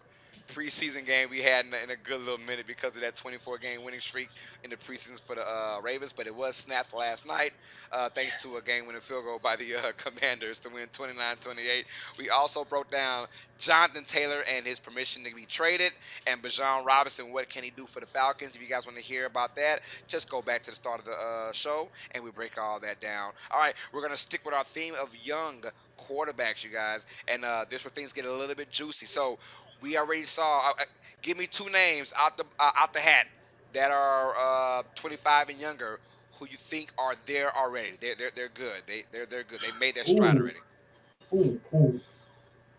preseason game we had in a good little minute because of that 24-game winning streak in the preseason for the Ravens. But it was snapped last night thanks to a game-winning field goal by the Commanders to win 29-28. We also broke down Jonathan Taylor and his permission to be traded, and Bijon Robinson, what can he do for the Falcons? If you guys want to hear about that, just go back to the start of the show, and we break all that down. All right, we're going to stick with our theme of young quarterbacks, you guys, and this is where things get a little bit juicy. So we already saw. Give me 2 names out the hat that are 25 and younger who you think are there already. They're good. They're good. They made their stride Ooh, already. ooh.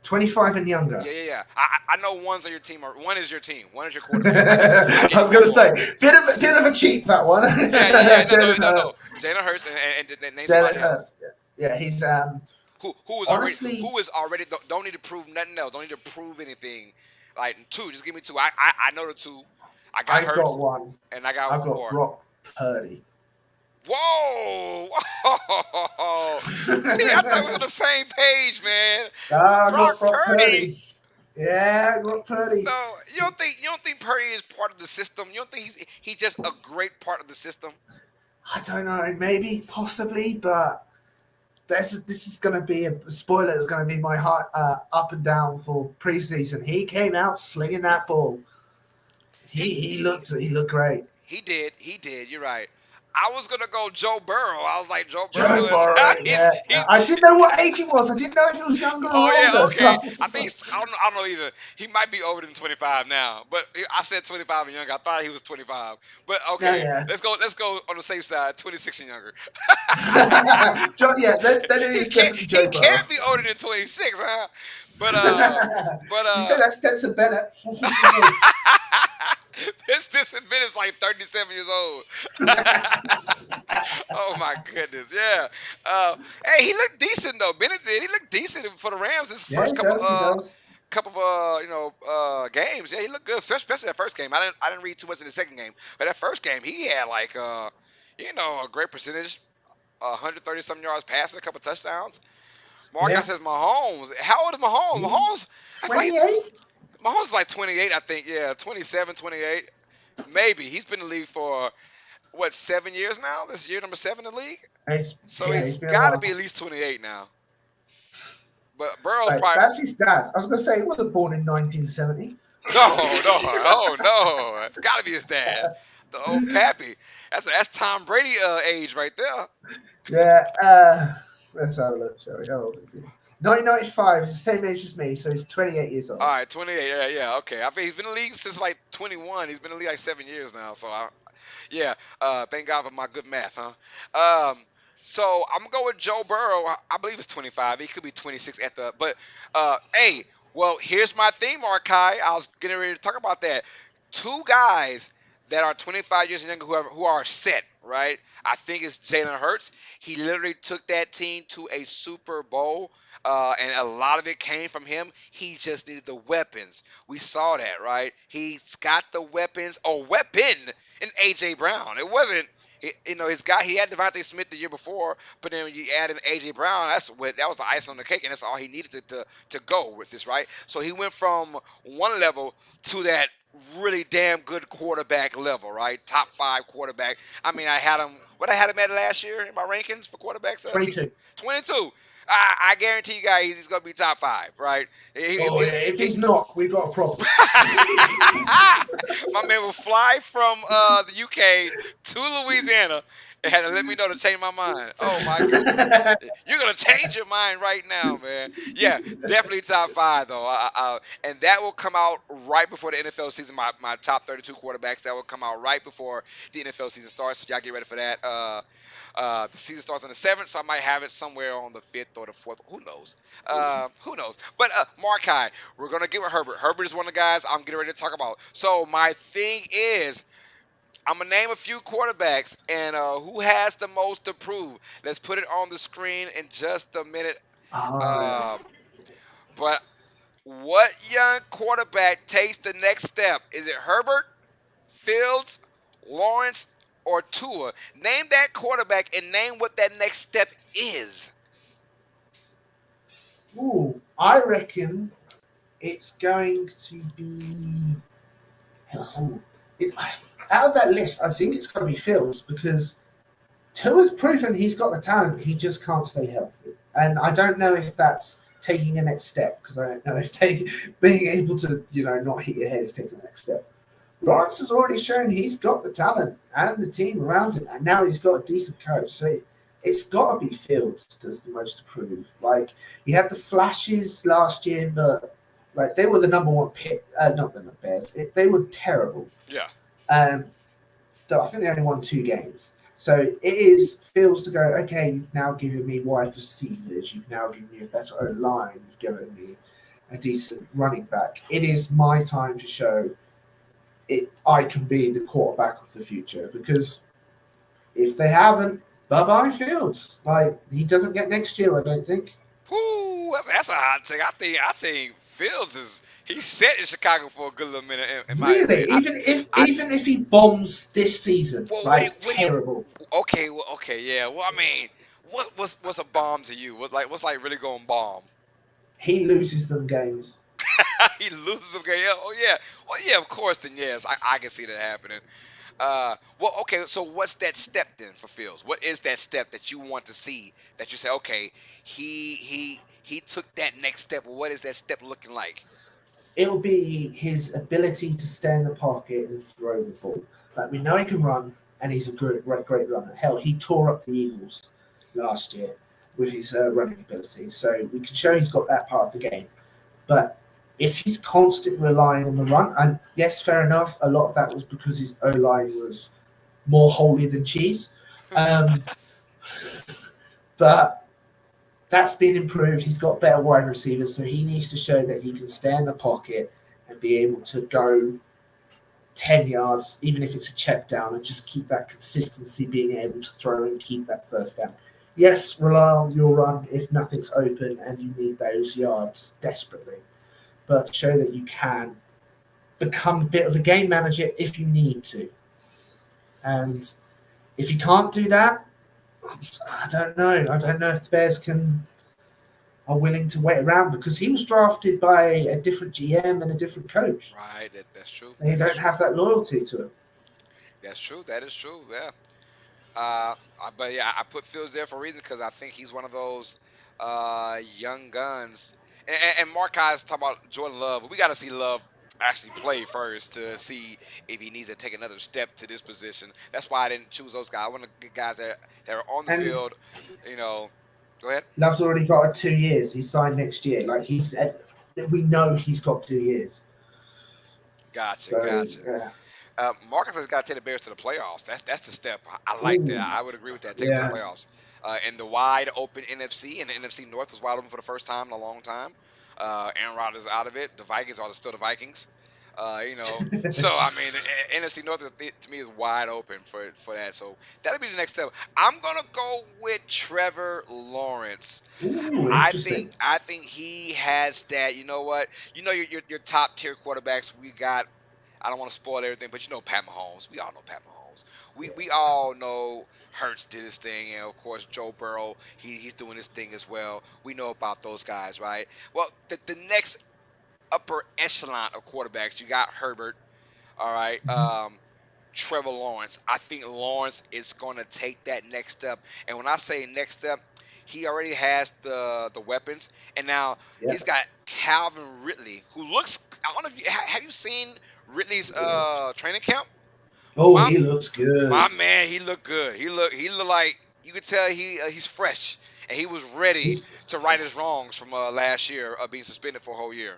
25 and younger. Yeah. I know one's on your team, or one is your team. One is your quarterback. I was going to say, bit of a cheat, that one. Yeah. No. Jalen Hurts and name somebody else. Yeah, he's who is honestly, already don't need to prove nothing else. Don't need to prove anything. Like 2, just give me 2. I know the 2. I've got one, and I got I've one got more. Brock Purdy. Whoa! See, I thought we were on the same page, man. Brock Purdy. Yeah, Brock Purdy. No, you don't think Purdy is part of the system? You don't think he's just a great part of the system? I don't know, maybe, possibly, but this is going to be a spoiler. Is going to be my heart up and down for preseason. He came out slinging that ball. He looked great. He did. You're right. I was gonna go Joe Burrow. I was like Joe Burrow. Yeah. I didn't know what age he was. I didn't know if he was younger or older. Yeah, okay. I think I don't know either. He might be older than 25 now, but I said 25 and younger. I thought he was 25. But okay, yeah. Let's go on the safe side, 26 and younger. Then it is definitely Joe Burrow. He can't be older than 26, huh? But you said that's Stetson Bennett. This event is like 37 years old. Oh my goodness, yeah. Hey, he looked decent though. Bennett did. He looked decent for the Rams this first couple games. Yeah, he looked good, especially that first game. I didn't read too much in the second game, but that first game he had like a great percentage, 130 something yards passing, a couple touchdowns. Marcus says Mahomes. How old is Mahomes? Mahomes 28. Mahomes is like 28, I think. Yeah, 27, 28. Maybe. He's been in the league for, 7 years now? This is year number 7 in the league? He's got to be at least 28 now. But Burrow's probably... That's his dad. I was going to say, he wasn't born in 1970. No. It's got to be his dad. The old pappy. That's Tom Brady age right there. Yeah. Let's have a look, shall we? How old is he? 1995, he's the same age as me, so he's 28 years old. All right, 28, yeah, okay. I think he's been in the league since like 21. He's been in the league like 7 years now, so thank God for my good math, huh? So I'm gonna go with Joe Burrow. I believe it's 25. He could be 26 but here's my theme, Arkai. I was getting ready to talk about that. 2 guys that are 25 years and younger who are set, right? I think it's Jalen Hurts. He literally took that team to a Super Bowl, and a lot of it came from him. He just needed the weapons. We saw that, right? He's got the weapons, in A.J. Brown. It wasn't, his guy, he had Devontae Smith the year before, but then when you add in A.J. Brown, that was the ice on the cake, and that's all he needed to go with this, right? So he went from one level to that really damn good quarterback level, right? Top 5 quarterback. I mean, I had him at last year in my rankings for quarterbacks? 22. 22. I guarantee you guys he's going to be top 5, right? If he's not, we've got a problem. My man will fly from the UK to Louisiana It had to let me know to change my mind. Oh my goodness, you're gonna change your mind right now, man. Yeah, definitely top five though. And that will come out right before the NFL season. My top 32 quarterbacks that will come out right before the NFL season starts. So y'all get ready for that. The season starts on the 7th, so I might have it somewhere on the 5th or the 4th. Who knows? Who knows? But Markai, we're gonna get with Herbert. Herbert is one of the guys I'm getting ready to talk about. So my thing is, I'm gonna name a few quarterbacks and who has the most to prove. Let's put it on the screen in just a minute. Oh, Um, but what young quarterback takes the next step? Is it Herbert, Fields, Lawrence, or Tua? Name that quarterback and name what that next step is. ooh, I reckon it's going to be. Oh, it, out of that list, I think it's going to be Fields because Tua's proven he's got the talent. He just can't stay healthy, and I don't know if that's taking a next step because I don't know if being able to not hit your head is taking the next step. Lawrence has already shown he's got the talent and the team around him, and now he's got a decent coach. So it's got to be Fields does the most to prove. Like he had the flashes last year, but like they were the number one pick. Not the Bears. They were terrible. Yeah. Um, though I think they only won 2 games. So it is Fields to go. Okay, you've now given me wide receivers. You've now given me a better O line. You've given me a decent running back. It is my time to show I can be the quarterback of the future because if they haven't, bye bye Fields. Like he doesn't get next year, I don't think. Whoo, that's a hot take. I think Fields is he's set in Chicago for a good little minute. In my opinion, Really, I even if he bombs this season, well, like what do you? terrible, Okay, well, okay, yeah. Well, I mean, what's a bomb to you? What's like really going bomb? he loses them games. He loses okay. Yeah, oh yeah. Well, yeah, of course. Then yes, I can see that happening. Well, okay. So what's that step then for Fields? What is that step that you want to see? That you say, okay, he took that next step. What is that step looking like? It'll be his ability to stay in the pocket and throw the ball. Like we know he can run, and he's a great runner. Hell, he tore up the Eagles last year with his running ability, so we can show he's got that part of the game. But if he's constantly relying on the run, and yes, fair enough, a lot of that was because his O line was more holy than cheese. Um, but that's been improved. He's got better wide receivers, so he needs to show that he can stay in the pocket and be able to go 10 yards, even if it's a check down, and just keep that consistency, being able to throw and keep that first down. Yes, rely on your run if nothing's open and you need those yards desperately, but show that you can become a bit of a game manager if you need to. And if you can't do that, I don't know. I don't know if the Bears are willing to wait around because he was drafted by a different GM and a different coach. Right. That's true. They That is don't true. have that loyalty to him. That's true. That is true. Yeah. But yeah, I put Fields there for a reason because I think he's one of those young guns. And Mark's talking about Jordan Love, but we got to see Love actually play first to see if he needs to take another step to this position. That's why I didn't choose those guys. I want to get guys that are on the And field. You know, go ahead. Love's already got 2 years. He's signed next year. Like we know he's got 2 years. Gotcha, So gotcha. yeah, Marcus has got to take the Bears to the playoffs. That's the step. I like that. ooh, I would agree with that. Take them to the yeah. playoffs. In the wide open NFC, and the NFC North was wide open for the first time in a long time. Aaron Rodgers is out of it. The Vikings are still the Vikings. So I mean, the NFC North to me is wide open for that. So that'll be the next step. I'm gonna go with Trevor Lawrence. Ooh, I think interesting. I think he has that. You know what? Your top tier quarterbacks. We got. I don't want to spoil everything, but Pat Mahomes. We all know Pat Mahomes. We all know Hurts did his thing, and of course Joe Burrow. He's doing his thing as well. We know about those guys, right? Well, the next upper echelon of quarterbacks, you got Herbert. All right. Mhm. Trevor Lawrence. I think Lawrence is going to take that next step. And when I say next step, he already has the weapons, and now Yeah. he's got Calvin Ridley, who looks. I don't know if you have you seen Ridley's training camp. Oh, My he looks good. my man, he looked good. He looked like you could tell he's fresh and he was ready He's to right his wrongs from last year of being suspended for a whole year.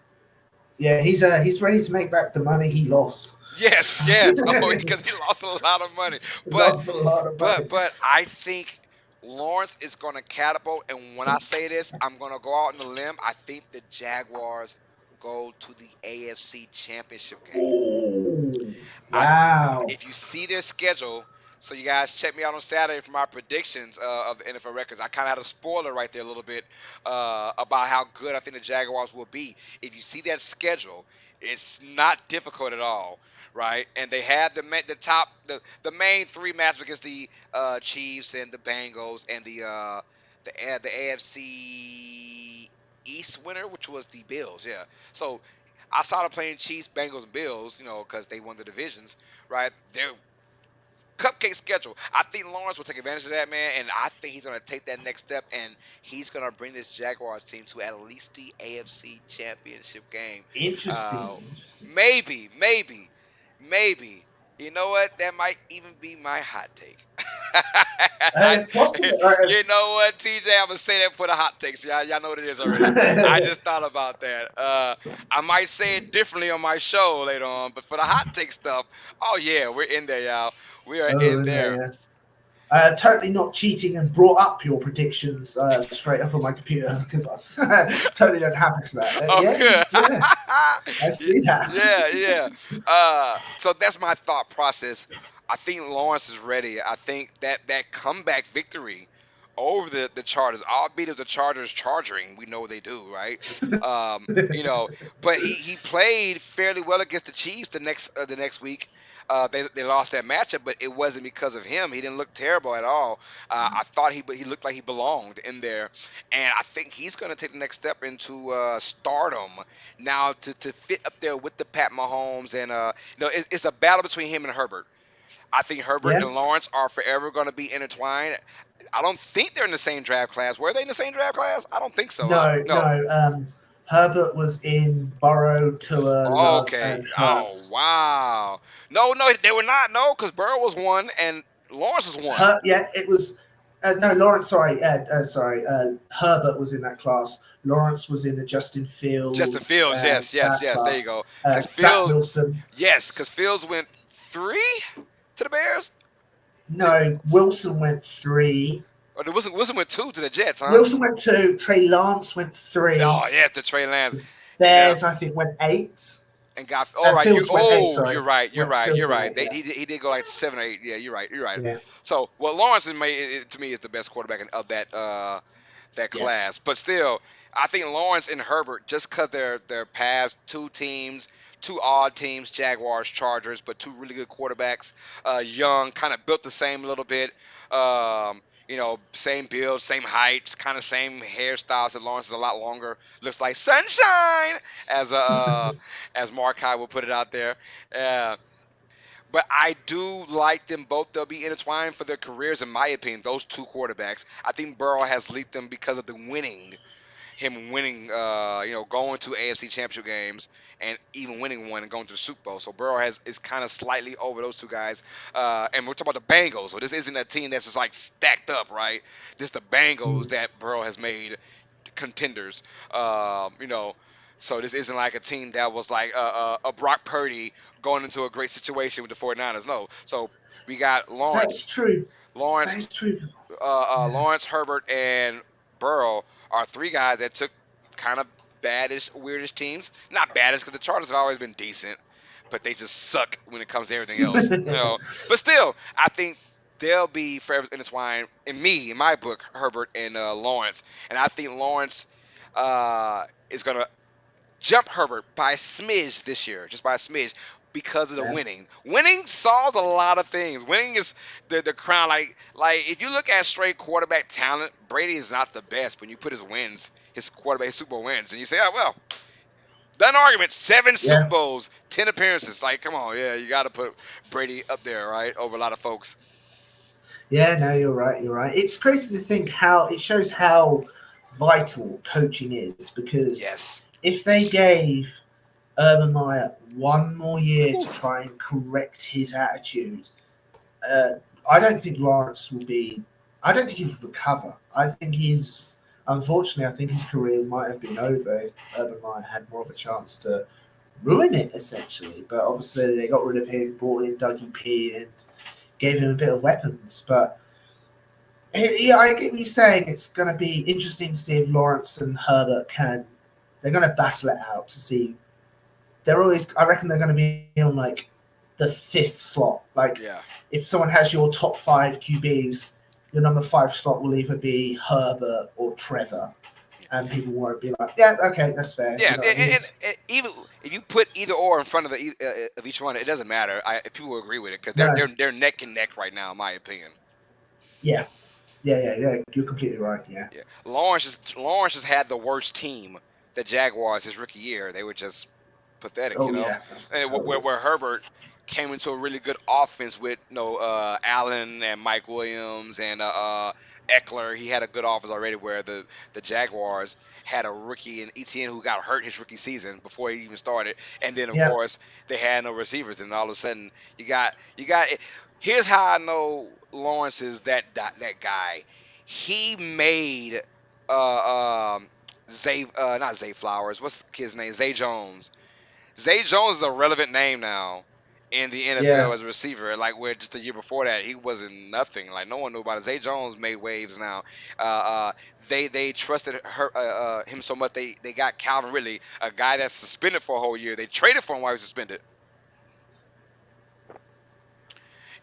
yeah, he's ready to make back the money he lost. Yes, yes. Oh, because he lost a lot of money. But Lost a lot of money. but I think Lawrence is going to catapult. And when I say this, I'm going to go out on the limb. I think the Jaguars go to the AFC Championship game. Oh, I wow. If you see their schedule, so you guys check me out on Saturday for my predictions of the NFL records. I kind of had a spoiler right there a little bit about how good I think the Jaguars will be. If you see that schedule, it's not difficult at all, right? And they had the main three matches against the Chiefs and the Bengals and the AFC East winner, which was the Bills. Yeah, so outside of playing Chiefs, Bengals, and Bills, because they won the divisions, right? They're cupcake schedule. I think Lawrence will take advantage of that, man, and I think he's going to take that next step, and he's going to bring this Jaguars team to at least the AFC Championship game. Interesting. Uh, Interesting. maybe. You know what? That might even be my hot take. I, Possible. you know what, TJ? I'm gonna say that for the hot takes. Y'all know what it is already. I just thought about that. I might say it differently on my show later on, but for the hot take stuff, oh yeah, we're in there, y'all. We are Oh, in there. yeah. Totally not cheating and brought up your predictions straight up on my computer because I totally don't have to that. Oh, Yeah, good. yeah, I see that. Yeah. So that's my thought process. I think Lawrence is ready. I think that comeback victory over the Chargers, albeit if the Chargers charging, we know they do, right? Um, you know, but he played fairly well against the Chiefs the next week. They lost that matchup, but it wasn't because of him. He didn't look terrible at all. I thought he looked like he belonged in there, and I think he's going to take the next step into stardom now to fit up there with the Pat Mahomes, and it's a battle between him and Herbert. I think Herbert Yeah. and Lawrence are forever going to be intertwined. I don't think they're in the same draft class. Were they in the same draft class? I don't think so, huh? No, No. no. Herbert was in Burrow to a large Okay. and Oh, Hurst. wow. No, they were not. No, because Burrow was one and Lawrence was one. Yeah, it was. No, Lawrence. Sorry. Herbert was in that class. Lawrence was in the Justin Justin Fields Fields, yes, yes, that yes. There you class. go. Because Zach Fields, Wilson. yes, because Fields went 3 to the Bears. Did, No, Wilson went 3. or there Wilson went 2 to the Jets, huh? Wilson went 2. Trey Lance went 3. Oh, yeah, the Trey Lance. Yeah, Bears, I think, went 8. and got all right. Fields went 8. You're Sorry, right. You're right. Fields You're went right. 8. Yeah, He did go like 7 or 8. Yeah, you're right. You're right. yeah, So, well, Lawrence to me is the best quarterback of that yeah. class. But still, I think Lawrence and Herbert, just because they're past two teams, two odd teams, Jaguars, Chargers, but two really good quarterbacks, young, kind of built the same a little bit. Same build, same height, kind of same hairstyles. That Lawrence is a lot longer, looks like sunshine, as as Markai will put it out there. Uh, but I do like them both. They'll be intertwined for their careers, in my opinion. Those two quarterbacks. I think Burrow has leaked them because of the winning, him winning, going to AFC Championship games and even winning one and going to the Super Bowl. So Burrow is kind of slightly over those two guys. And we're talking about the Bengals. So this isn't a team that's just like stacked up, right? This is the Bengals Mm. that Burrow has made contenders. Um, you know, so this isn't like a team that was like a Brock Purdy going into a great situation with the 49ers. No. So we got That's Lawrence, true. That Lawrence, is true. Yeah. Lawrence, Herbert, and Burrow are three guys that took kind of baddish, weirdish teams. Not baddish because the Chargers have always been decent, but they just suck when it comes to everything else. But still, I think they'll be forever intertwined in my book, Herbert and Lawrence. And I think Lawrence is going to jump Herbert by a smidge this year, just by a smidge, because of the Yeah. winning. Winning solves a lot of things. Winning is the crown. Like if you look at straight quarterback talent, Brady is not the best. When you put his wins, his quarterback Super Bowl wins, and you say, oh well, done argument, 7 Super Yeah. Bowls, 10 appearances. Like, come on, yeah, you got to put Brady up there, right, over a lot of folks. Yeah, no, you're right. You're right. It's crazy to think how it shows how vital coaching is because Yes. if they gave Urban Meyer one more year to try and correct his attitude, uh, I don't think Lawrence will be. I don't think he'll recover. I think he's. Unfortunately, I think his career might have been over if Urban Meyer had more of a chance to ruin it, essentially. But obviously, they got rid of him, brought in Dougie P, and gave him a bit of weapons. But yeah, I get you saying it's going to be interesting to see if Lawrence and Herbert can. They're going to battle it out to see. They're always. I reckon they're going to be on like the fifth slot. Like Yeah. if someone has your top five QBs, your number five slot will either be Herbert or Trevor, and people won't be like, yeah, okay, that's fair. Yeah, You know what I mean? and even if you put either or in front of of each one, it doesn't matter. People will agree with it because No, they're neck and neck right now, in my opinion. yeah, yeah. You're completely right. Yeah. Yeah, Lawrence has had the worst team. The Jaguars his rookie year, they were just pathetic, Oh yeah, that's And terrible. where Herbert came into a really good offense with Allen and Mike Williams and Eckler. He had a good offense already. Where the Jaguars had a rookie in ETN who got hurt his rookie season before he even started, and then of Yeah, course they had no receivers, and all of a sudden you got. Here's how I know Lawrence is that guy. He made Zay not Zay Flowers. What's the kid's name? Zay Jones. Zay Jones is a relevant name now in the NFL yeah, as a receiver. Like where just a year before that he wasn't nothing. Like no one knew about it. Zay Jones made waves now. Uh, uh, they trusted him so much they got Calvin Ridley, a guy that's suspended for a whole year. They traded for him while he was suspended.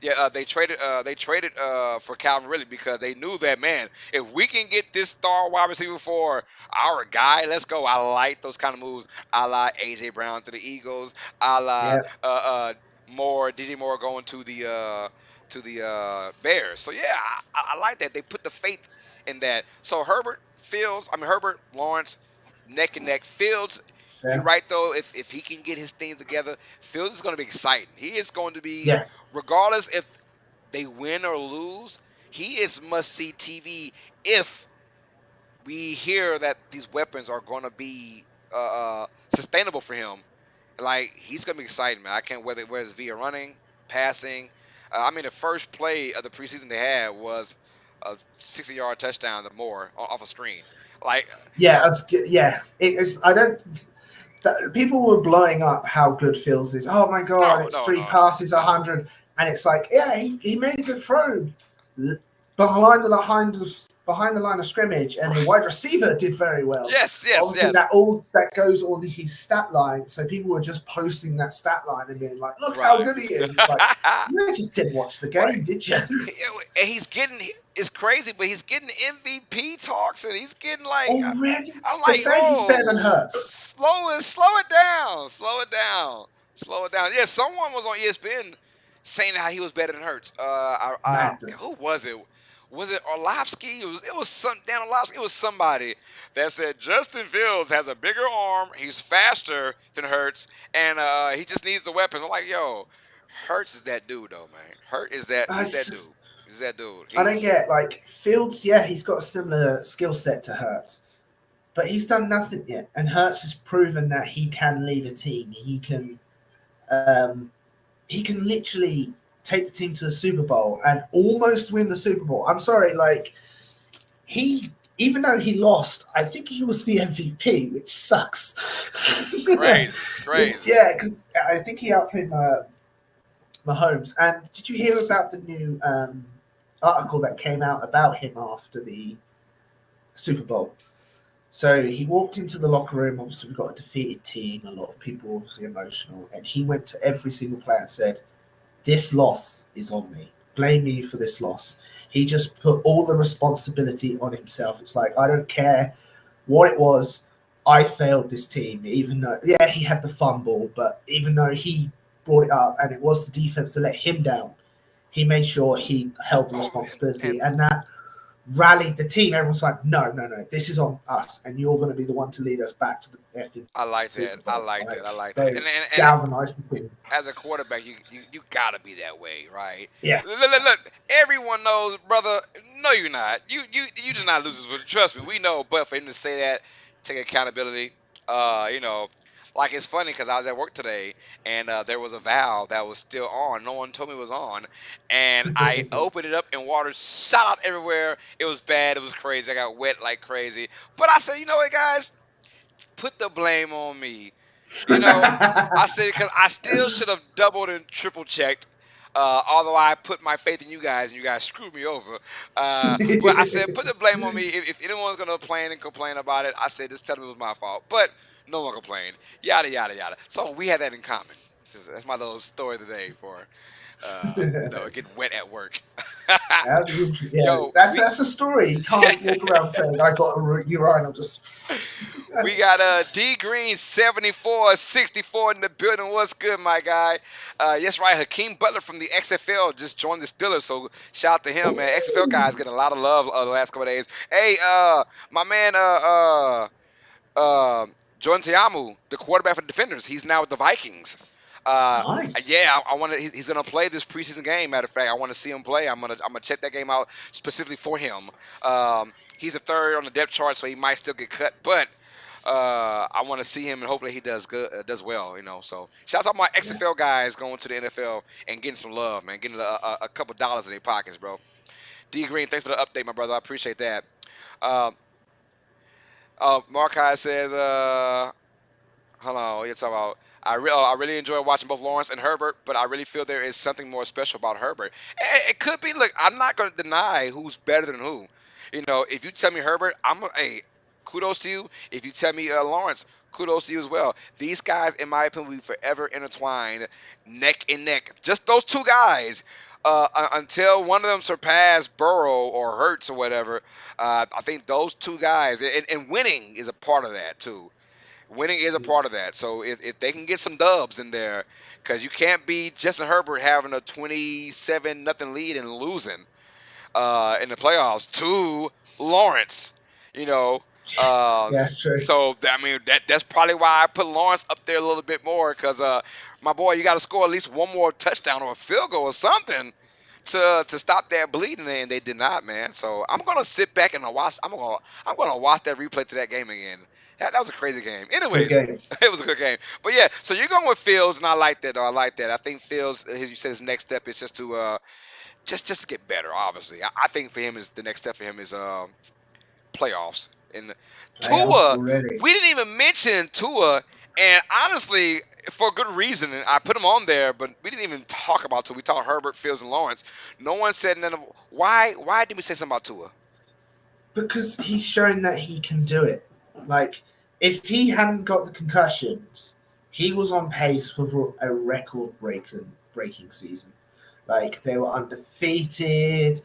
Yeah, they traded for Calvin Ridley because they knew that, man, if we can get this star wide receiver for our guy, let's go. I like those kind of moves. A la AJ Brown to the Eagles. A la yeah, DJ Moore going to the Bears. So yeah, I like that. They put the faith in that. So Herbert Lawrence, neck and neck. Fields, you're yeah, right though. If he can get his things together, Fields is going to be exciting. He is going to be, yeah. regardless if they win or lose, he is must see TV if we hear that these weapons are going to be sustainable for him. Like he's going to be exciting, man. I can't whether it's via running, passing. I mean, the first play of the preseason they had was a 60-yard touchdown to Moore off a screen. Like, Yeah, yeah. It is. I don't. People were blowing up how good Fields is. Oh my god, no, it's no, three no, no. passes, 100, and it's like, yeah, he made a good throw behind the line of scrimmage, and the Right. wide receiver did very well. Yes, But yes, obviously, yes. that goes on his stat line, so people were just posting that stat line and being like, "Look how Right. good he is." It's like you just didn't watch the Right. game, did you? And he's getting, it's crazy, but he's getting MVP talks, and he's getting like, Already, I'm they're like, saying he's better than whoa, Hurts. slow it down, slow it down. Yeah, someone was on ESPN saying how he was better than Hurts. Madness. Who was it? Was it Orlovsky? It was some Dan Orlovsky. It was somebody that said Justin Fields has a bigger arm. He's faster than Hurts, and he just needs the weapon. I'm like, yo, Hurts is that dude though, man. Hurt is that he's It's that dude. just He's that dude. I don't get like Fields. Yeah, he's got a similar skill set to Hurts, but he's done nothing yet. And Hurts has proven that he can lead a team. Um, he can literally take the team to the Super Bowl and almost win the Super Bowl. I'm sorry, like he. Even though he lost, I think he was the MVP, which sucks. Crazy. Yeah, because I think he outplayed Mahomes. And did you hear about the new article that came out about him after the Super Bowl? So he walked into the locker room. Obviously, we've got a defeated team. A lot of people were obviously emotional. And he went to every single player and said, "This loss is on me. Blame me for this loss." He just put all the responsibility on himself. It's like, I don't care what it was. I failed this team, even though, yeah, he had the fumble, but even though he brought it up and it was the defense that let him down, he made sure he held the Oh, and responsibility. And that rallied the team. Everyone's like, no, this is on us, and you're going to be the one to lead us back to the effing I like that. Super I Bowl. like Like, that. I like that. they And galvanized the team. as a quarterback, you gotta be that way, right? Yeah. Look, everyone knows, brother. No, you're not. You did not lose this one. Trust me, we know. But for him to say that, take accountability. You know, Like it's funny because I was at work today and there was a valve that was still on. No one told me it was on, and I opened it up and water shot out everywhere. It was bad. It was crazy. I got wet like crazy. But I said, you know what, guys, put the blame on me. You know, I said because I still should have doubled and triple checked. Although I put my faith in you guys and you guys screwed me over. But I said, put the blame on me. If anyone's going to complain about it, I said, just tell them it was my fault. But no one complained. Yada, yada, yada. So we had that in common. That's my little story today for, getting wet at work. Yeah, Yo, that's a story. You can't walk around saying I got a urinal. Just we got D Green 74-64 in the building. What's good, my guy? Yes, right. Hakeem Butler from the XFL just joined the Steelers, so shout out to him, man. XFL guys getting a lot of love the last couple of days. Hey, my man, uh, Jordan Teamu, the quarterback for the Defenders, he's now with the Vikings. Uh, nice. yeah, I want to. He's gonna play this preseason game. Matter of fact, I want to see him play. I'm gonna check that game out specifically for him. He's a third on the depth chart, so he might still get cut, but I want to see him, and hopefully he does good, does well. So shout out to my Yeah, XFL guys going to the NFL and getting some love, man, getting a couple dollars in their pockets, bro. D Green, thanks for the update, my brother. I appreciate that. Um, Markai says, hold on, you're talking about. I really enjoy watching both Lawrence and Herbert, but I really feel there is something more special about Herbert. It could be. Look, I'm not going to deny who's better than who. If you tell me Herbert, hey, kudos to you. If you tell me Lawrence, kudos to you as well. These guys, in my opinion, will be forever intertwined, neck and neck. Just those two guys. Until one of them surpass Burrow or Hurts or whatever, I think those two guys, and winning is a part of that too. Winning is a part of that. So if they can get some dubs in there, because you can't be Justin Herbert having a 27 nothing lead and losing in the playoffs to Lawrence. You know, uh, yeah, it's true. so I mean that's probably why I put Lawrence up there a little bit more because my boy, you got to score at least one more touchdown or a field goal or something to stop that bleeding, and they did not, man. So I'm gonna sit back and watch. I'm gonna watch that replay to that game again. That was a crazy game. Good Anyways, game. it was a good game. But yeah, so you're going with Fields, and I like that. Though I like that. I think Fields, as you said, his next step is just to just to get better. Obviously, I think for him is the next step for him is playoffs. And Playoffs Tua, already. we didn't even mention Tua, and honestly, for good reason. And I put him on there, but we didn't even talk about Tua. We talked Herbert, Fields, and Lawrence. No one said none of why. Why did we say something about Tua? Because he's shown that he can do it. Like, if he hadn't got the concussions, he was on pace for a record breaking season. Like, they were undefeated.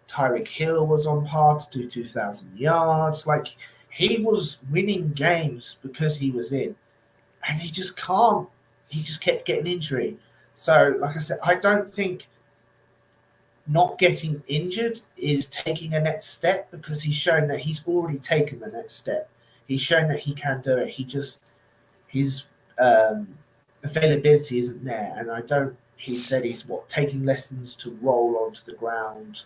Tyreek Hill was on par to do 2,000 yards. Like, he was winning games because he was in. And he just can't. He just kept getting injury. So, like I said, I don't think not getting injured is taking a next step because he's shown that he's already taken the next step. He's shown that he can do it. His availability isn't there, and I don't. He said he's taking lessons to roll onto the ground,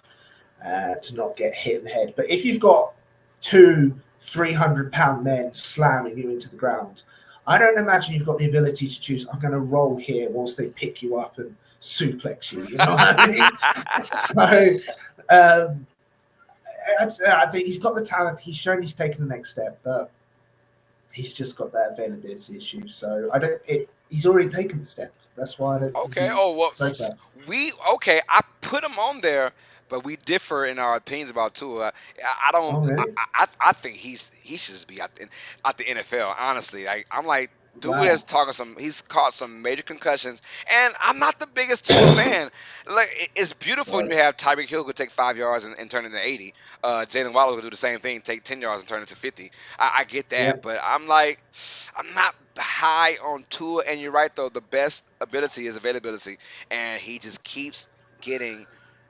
to not get hit in the head. But if you've got two 300-pound men slamming you into the ground, I don't imagine you've got the ability to choose. I'm going to roll here whilst they pick you up and suplex you. You know what I mean? So I think he's got the talent. He's shown he's taken the next step, but he's just got that availability issue. So I don't. He's already taken the step. That's why I don't think Okay. he's Oh well, so bad. we okay. I put him on there, but we differ in our opinions about Tua. I don't. Oh really? I think he should just be out the NFL. Honestly, I'm like. Dude Wow. has talking some. He's caught some major concussions, and I'm not the biggest Tua fan. Like it's beautiful when Right. you have Tyreek Hill could take 5 yards and turn it into 80. Jalen Waddle would do the same thing, take 10 yards and turn it to 50. I get Yeah. that, but I'm like, I'm not high on Tua. And you're right though, the best ability is availability, and he just keeps getting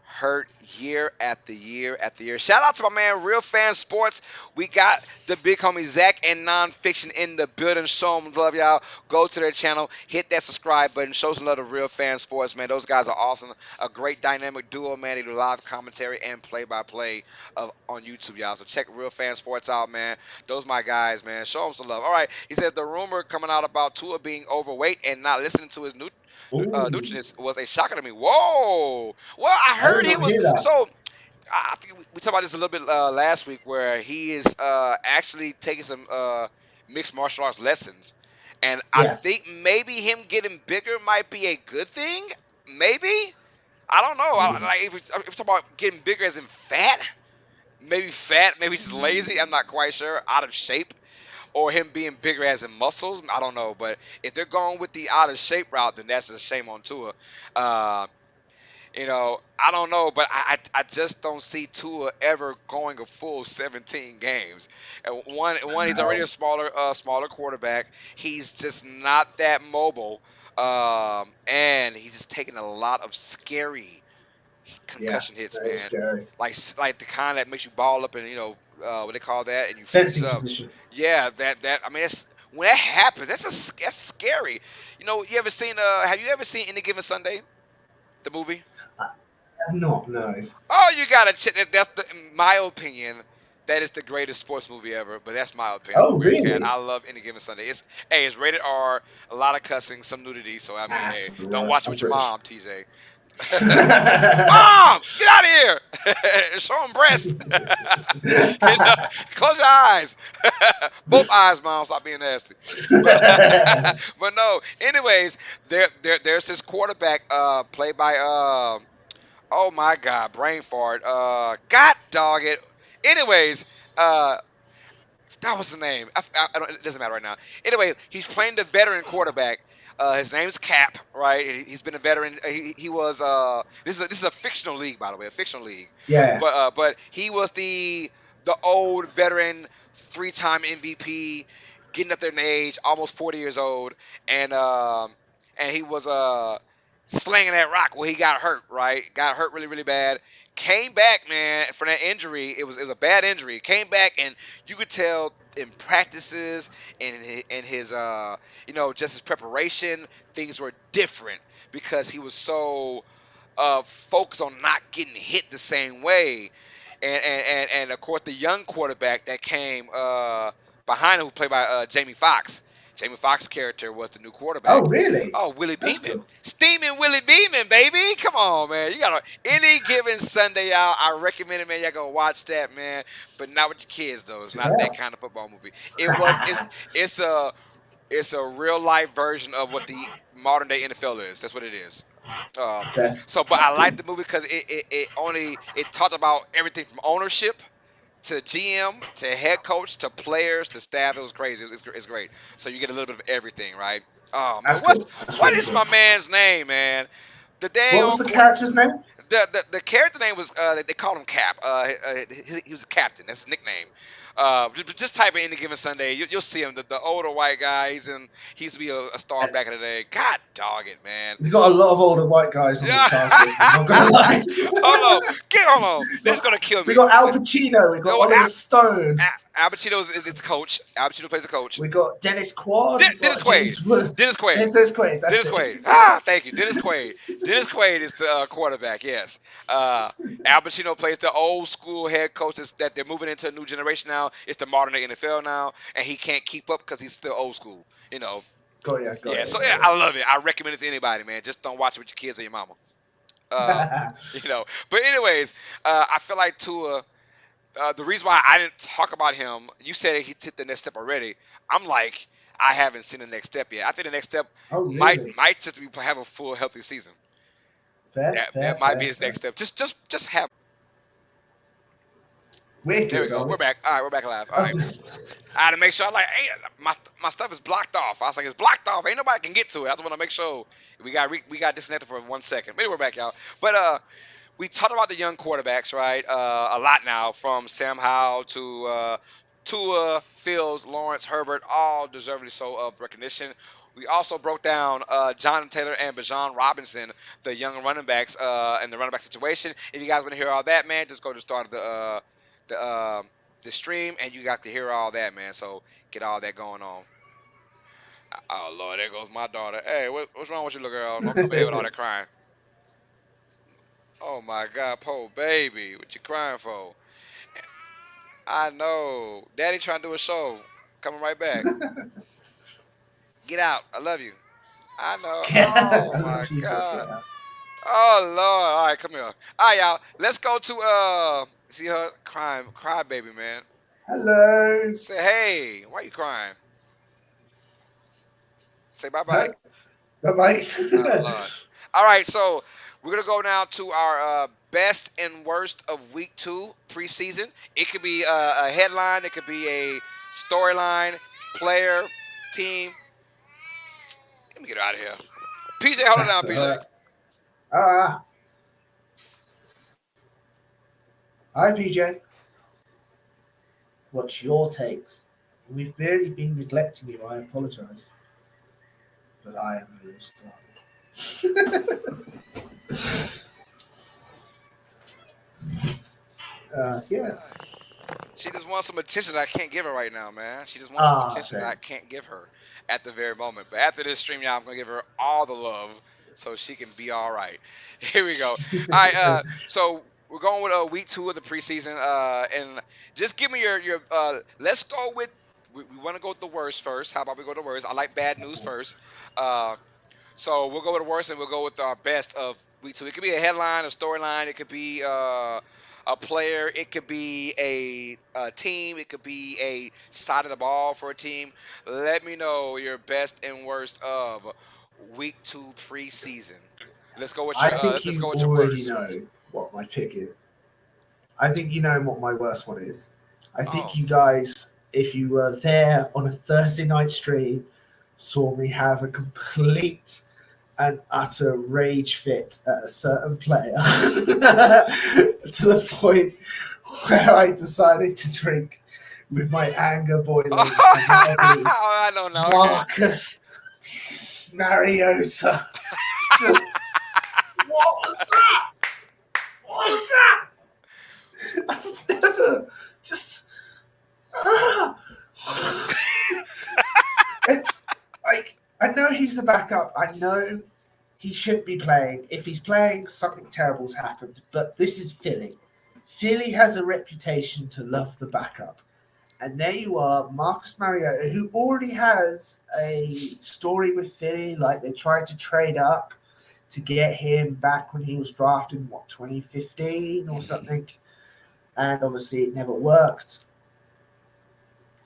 hurt year after year after year. Shout out to my man, Real Fan Sports. We got the big homie Zach and Nonfiction in the building. Show them love, y'all. Go to their channel, hit that subscribe button, show some love to Real Fan Sports, man. Those guys are awesome. A great dynamic duo, man. They do live commentary and play-by-play on YouTube, y'all. So check Real Fan Sports out, man. Those my guys, man. Show them some love. All right. He says the rumor coming out about Tua being overweight and not listening to his Ooh, nutritionist was a shocker to me. Whoa. Well, I I did heard he not was hear that. so. I think we talked about this a little bit last week, where he is actually taking some mixed martial arts lessons, and I Yeah. think maybe him getting bigger might be a good thing. Maybe, I don't know. Mm. Like if we talk about getting bigger as in fat, maybe just lazy. I'm not quite sure. Out of shape, or him being bigger as in muscles. I don't know. But if they're going with the out of shape route, then that's a shame on Tua. Uh, I don't know, but I just don't see Tua ever going a full 17 games. And I he's already know. a smaller quarterback. He's just not that mobile, and he's just taking a lot of scary Yeah, concussion hits, very man. scary. Like the kind that makes you ball up and what they call that, and you freeze Fencing up. position. Yeah, that I mean, when that happens, that's scary. You ever seen have you ever seen Any Given Sunday, the movie? I have not, no. Oh, you gotta check that. In my opinion. That is the greatest sports movie ever. But that's my opinion. I'm Oh, a weird cat. really? I love Any Given Sunday. It's rated R, a lot of cussing, some nudity. So I mean, hey, That's don't right. watch it I'm with your British. mom, TJ. Mom, get out of here! Show them breast. you know, close your eyes. Both eyes, mom. Stop being nasty. But but no. Anyways, there's this quarterback played by oh my God, brain fart. God dog it. Anyways, uh, that was the name. I don't, it doesn't matter right now. Anyway, he's playing the veteran quarterback. His name's Cap, right? He's been a veteran. He was. This is a fictional league, by the way, a fictional league. Yeah. But he was the old veteran, 3-time MVP, getting up there in age, almost 40 years old, and he was slinging that rock. Well, he got hurt, right? Got hurt really really bad. Came back, man, from that injury. It was a bad injury. Came back, and you could tell in practices and in his just his preparation, things were different because he was so focused on not getting hit the same way. And of course the young quarterback that came behind him, who played by Jamie Foxx. Jamie Foxx's character was the new Oh, quarterback. really? Oh, Willie That's Beeman, cool. steaming Willie Beeman, baby! Come on, man. You got Any Given Sunday, y'all. I recommend it, man. Y'all go watch that, man. But not with your kids, though. It's Check not that it kind of football movie. It was. out. It's a it's a real life version of what the modern day NFL is. That's what it is. Um, Okay. but That's I like cool. the movie because it talked about everything from ownership to GM to head coach to players to staff. It was crazy. It's great. So you get a little bit of everything, right? Oh man, That's cool. That's what really is cool. my man's name, man? The What dang was on the character's name? the character name was they called him Cap. He was a captain. That's his nickname. Just type in Any Given Sunday. You'll see him. The older white guy. He used to be a star back in the day. God dog it, man. We got a lot of older white guys on this cast list. I'm not gonna lie. Hold on. we This is got gonna kill we me. got Al Pacino. We got Oh, Oliver Stone. Al Pacino is the coach. Al Pacino plays the coach. We got Dennis Quaid. We Dennis got Quaid. James Woods. Dennis Quaid. Dennis Quaid. That's Dennis it. Quaid. Thank you. Dennis Quaid. Dennis Quaid is the quarterback, yes. Al Pacino plays the old school head coach that they're moving into a new generation now. It's the modern day NFL now, and he can't keep up because he's still old school, you know. Got ya. Got Yeah, ya. so yeah, I love it. I recommend it to anybody, man. Just don't watch it with your kids or your mama. Uh, Got ya. But anyways, I feel like Tua, the reason why I didn't talk about him, you said he took the next step already. I'm like, I haven't seen the next step yet. I think the next step Oh, might really? might just be have a full healthy season. Fair, fair, That might be fair, his fair. next step. Just have. We're There we good, go. are we? We're back. All right, we're back live. All Oh, right. I had to make sure. I'm like, hey, my stuff is blocked off. I was like, it's blocked off. Ain't nobody can get to it. I just want to make sure we got disconnected for 1 second. Maybe we're back, y'all. But we talked about the young quarterbacks, right? A lot now, from Sam Howell to Tua, Fields, Lawrence, Herbert, all deservedly so of recognition. We also broke down Jonathan Taylor and Bijan Robinson, the young running backs, and the running back situation. If you guys want to hear all that, man, just go to the start of the uh, the stream, and you got to hear all that, man. So get all that going on. Oh Lord, there goes my daughter. Hey, what's wrong with you, little girl? Don't come in here with all that crying. Oh my God, poor baby, what you crying for? I know, Daddy trying to do a show. Coming right back. Get out. I love you. I know. Oh I my love you, but God. yeah. Oh Lord. All right, come here. All right, y'all. Let's go to see her crying, cry baby, man. Hello. Say hey. Why you crying? Say bye bye. Hi. Bye bye. Oh Lord. All right, so we're gonna go now to our best and worst of week 2 preseason. It could be a headline. It could be a storyline, player, team. Let me get out of here. PJ, hold it That's down, all PJ. right. Ah, hi PJ. What's your takes? We've barely been neglecting you. I apologise, but I am a real star. Yeah. She just wants some attention that I can't give her right now, man. She just wants some Ah, attention that I same. can't give her at the very moment. But after this stream, y'all, I'm gonna give her all the love so she can be all right. Here we go. All right, so we're going with week 2 of the preseason, and just give me your. Let's go with. We want to go with the worst first. How about we go to the worst? I like bad news first. Uh, so we'll go with the worst, and we'll go with our best of week 2. It could be a headline, a storyline. It could be a player. It could be a team. It could be a side of the ball for a team. Let me know your best and worst of week 2 preseason. Let's go with I your think let's go you with your already worst first. know what my pick is. I think you know what my worst one is. I think Oh, you guys, if you were there on a Thursday night stream, saw me have a complete and utter rage fit at a certain player to the point where I decided to drink with my anger boiling, and that is I don't know. Okay. Marcus Mariota. Just what was that? What was that? I've never just. It's like I know he's the backup. I know he should be playing. If he's playing, something terrible's happened. But this is Philly. Philly has a reputation to love the backup. And there you are, Marcus Mariota, who already has a story with Philly. Like they tried to trade up to get him back when he was drafted in 2015 or Mhm. something. And obviously it never worked.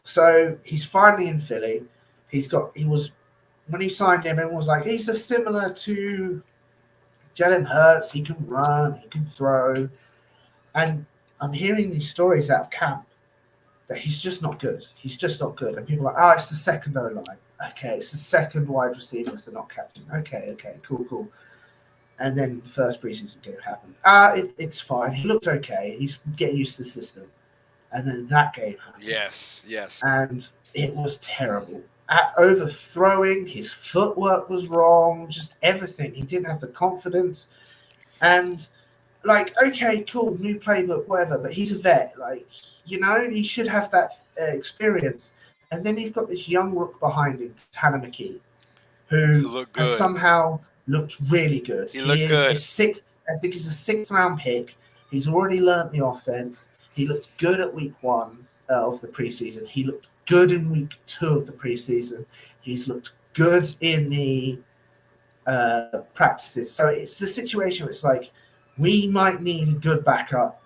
So he's finally in Philly. He was when he signed him, everyone was like, he's similar to Jalen Hurts. He can run, he can throw. And I'm hearing these stories out of camp that he's just not good. He's just not good. And people are like, oh, it's the second O line. Okay, it's the second wide receiver. They're not captain. Okay, cool. And then the first preseason game happened. It's fine. He looked okay. He's getting used to the system. And then that game happened. Yes, yes. And it was terrible. At overthrowing, his footwork was wrong, just everything. He didn't have the confidence. And like, okay, cool, new playbook, whatever, but he's a vet. Like, he should have that experience. And then you've got this young rook behind him, Tanner McKee, He who looked has good. somehow looked really good. He He looked is a good. sixth, I think he's a sixth round pick. He's already learnt the offense. He looked good at week 1 of the preseason. He looked good in week 2 of the preseason. He's looked good in the practices. So it's the situation where it's like, we might need a good backup.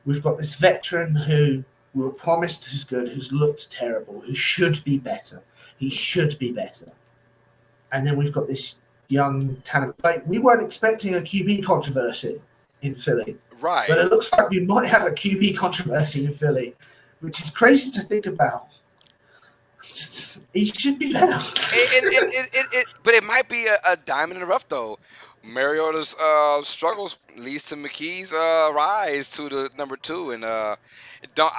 We've got this veteran who we were promised who's good, who's looked terrible, who should be better. He should be better. And then we've got this young talent. Like, we weren't expecting a QB controversy in Philly, but Right. it looks like we might have a QB controversy in Philly, which is crazy to think about. He should be better. But it might be a diamond in the rough though. Mariota's struggles leads to McKee's rise to the number 2, and I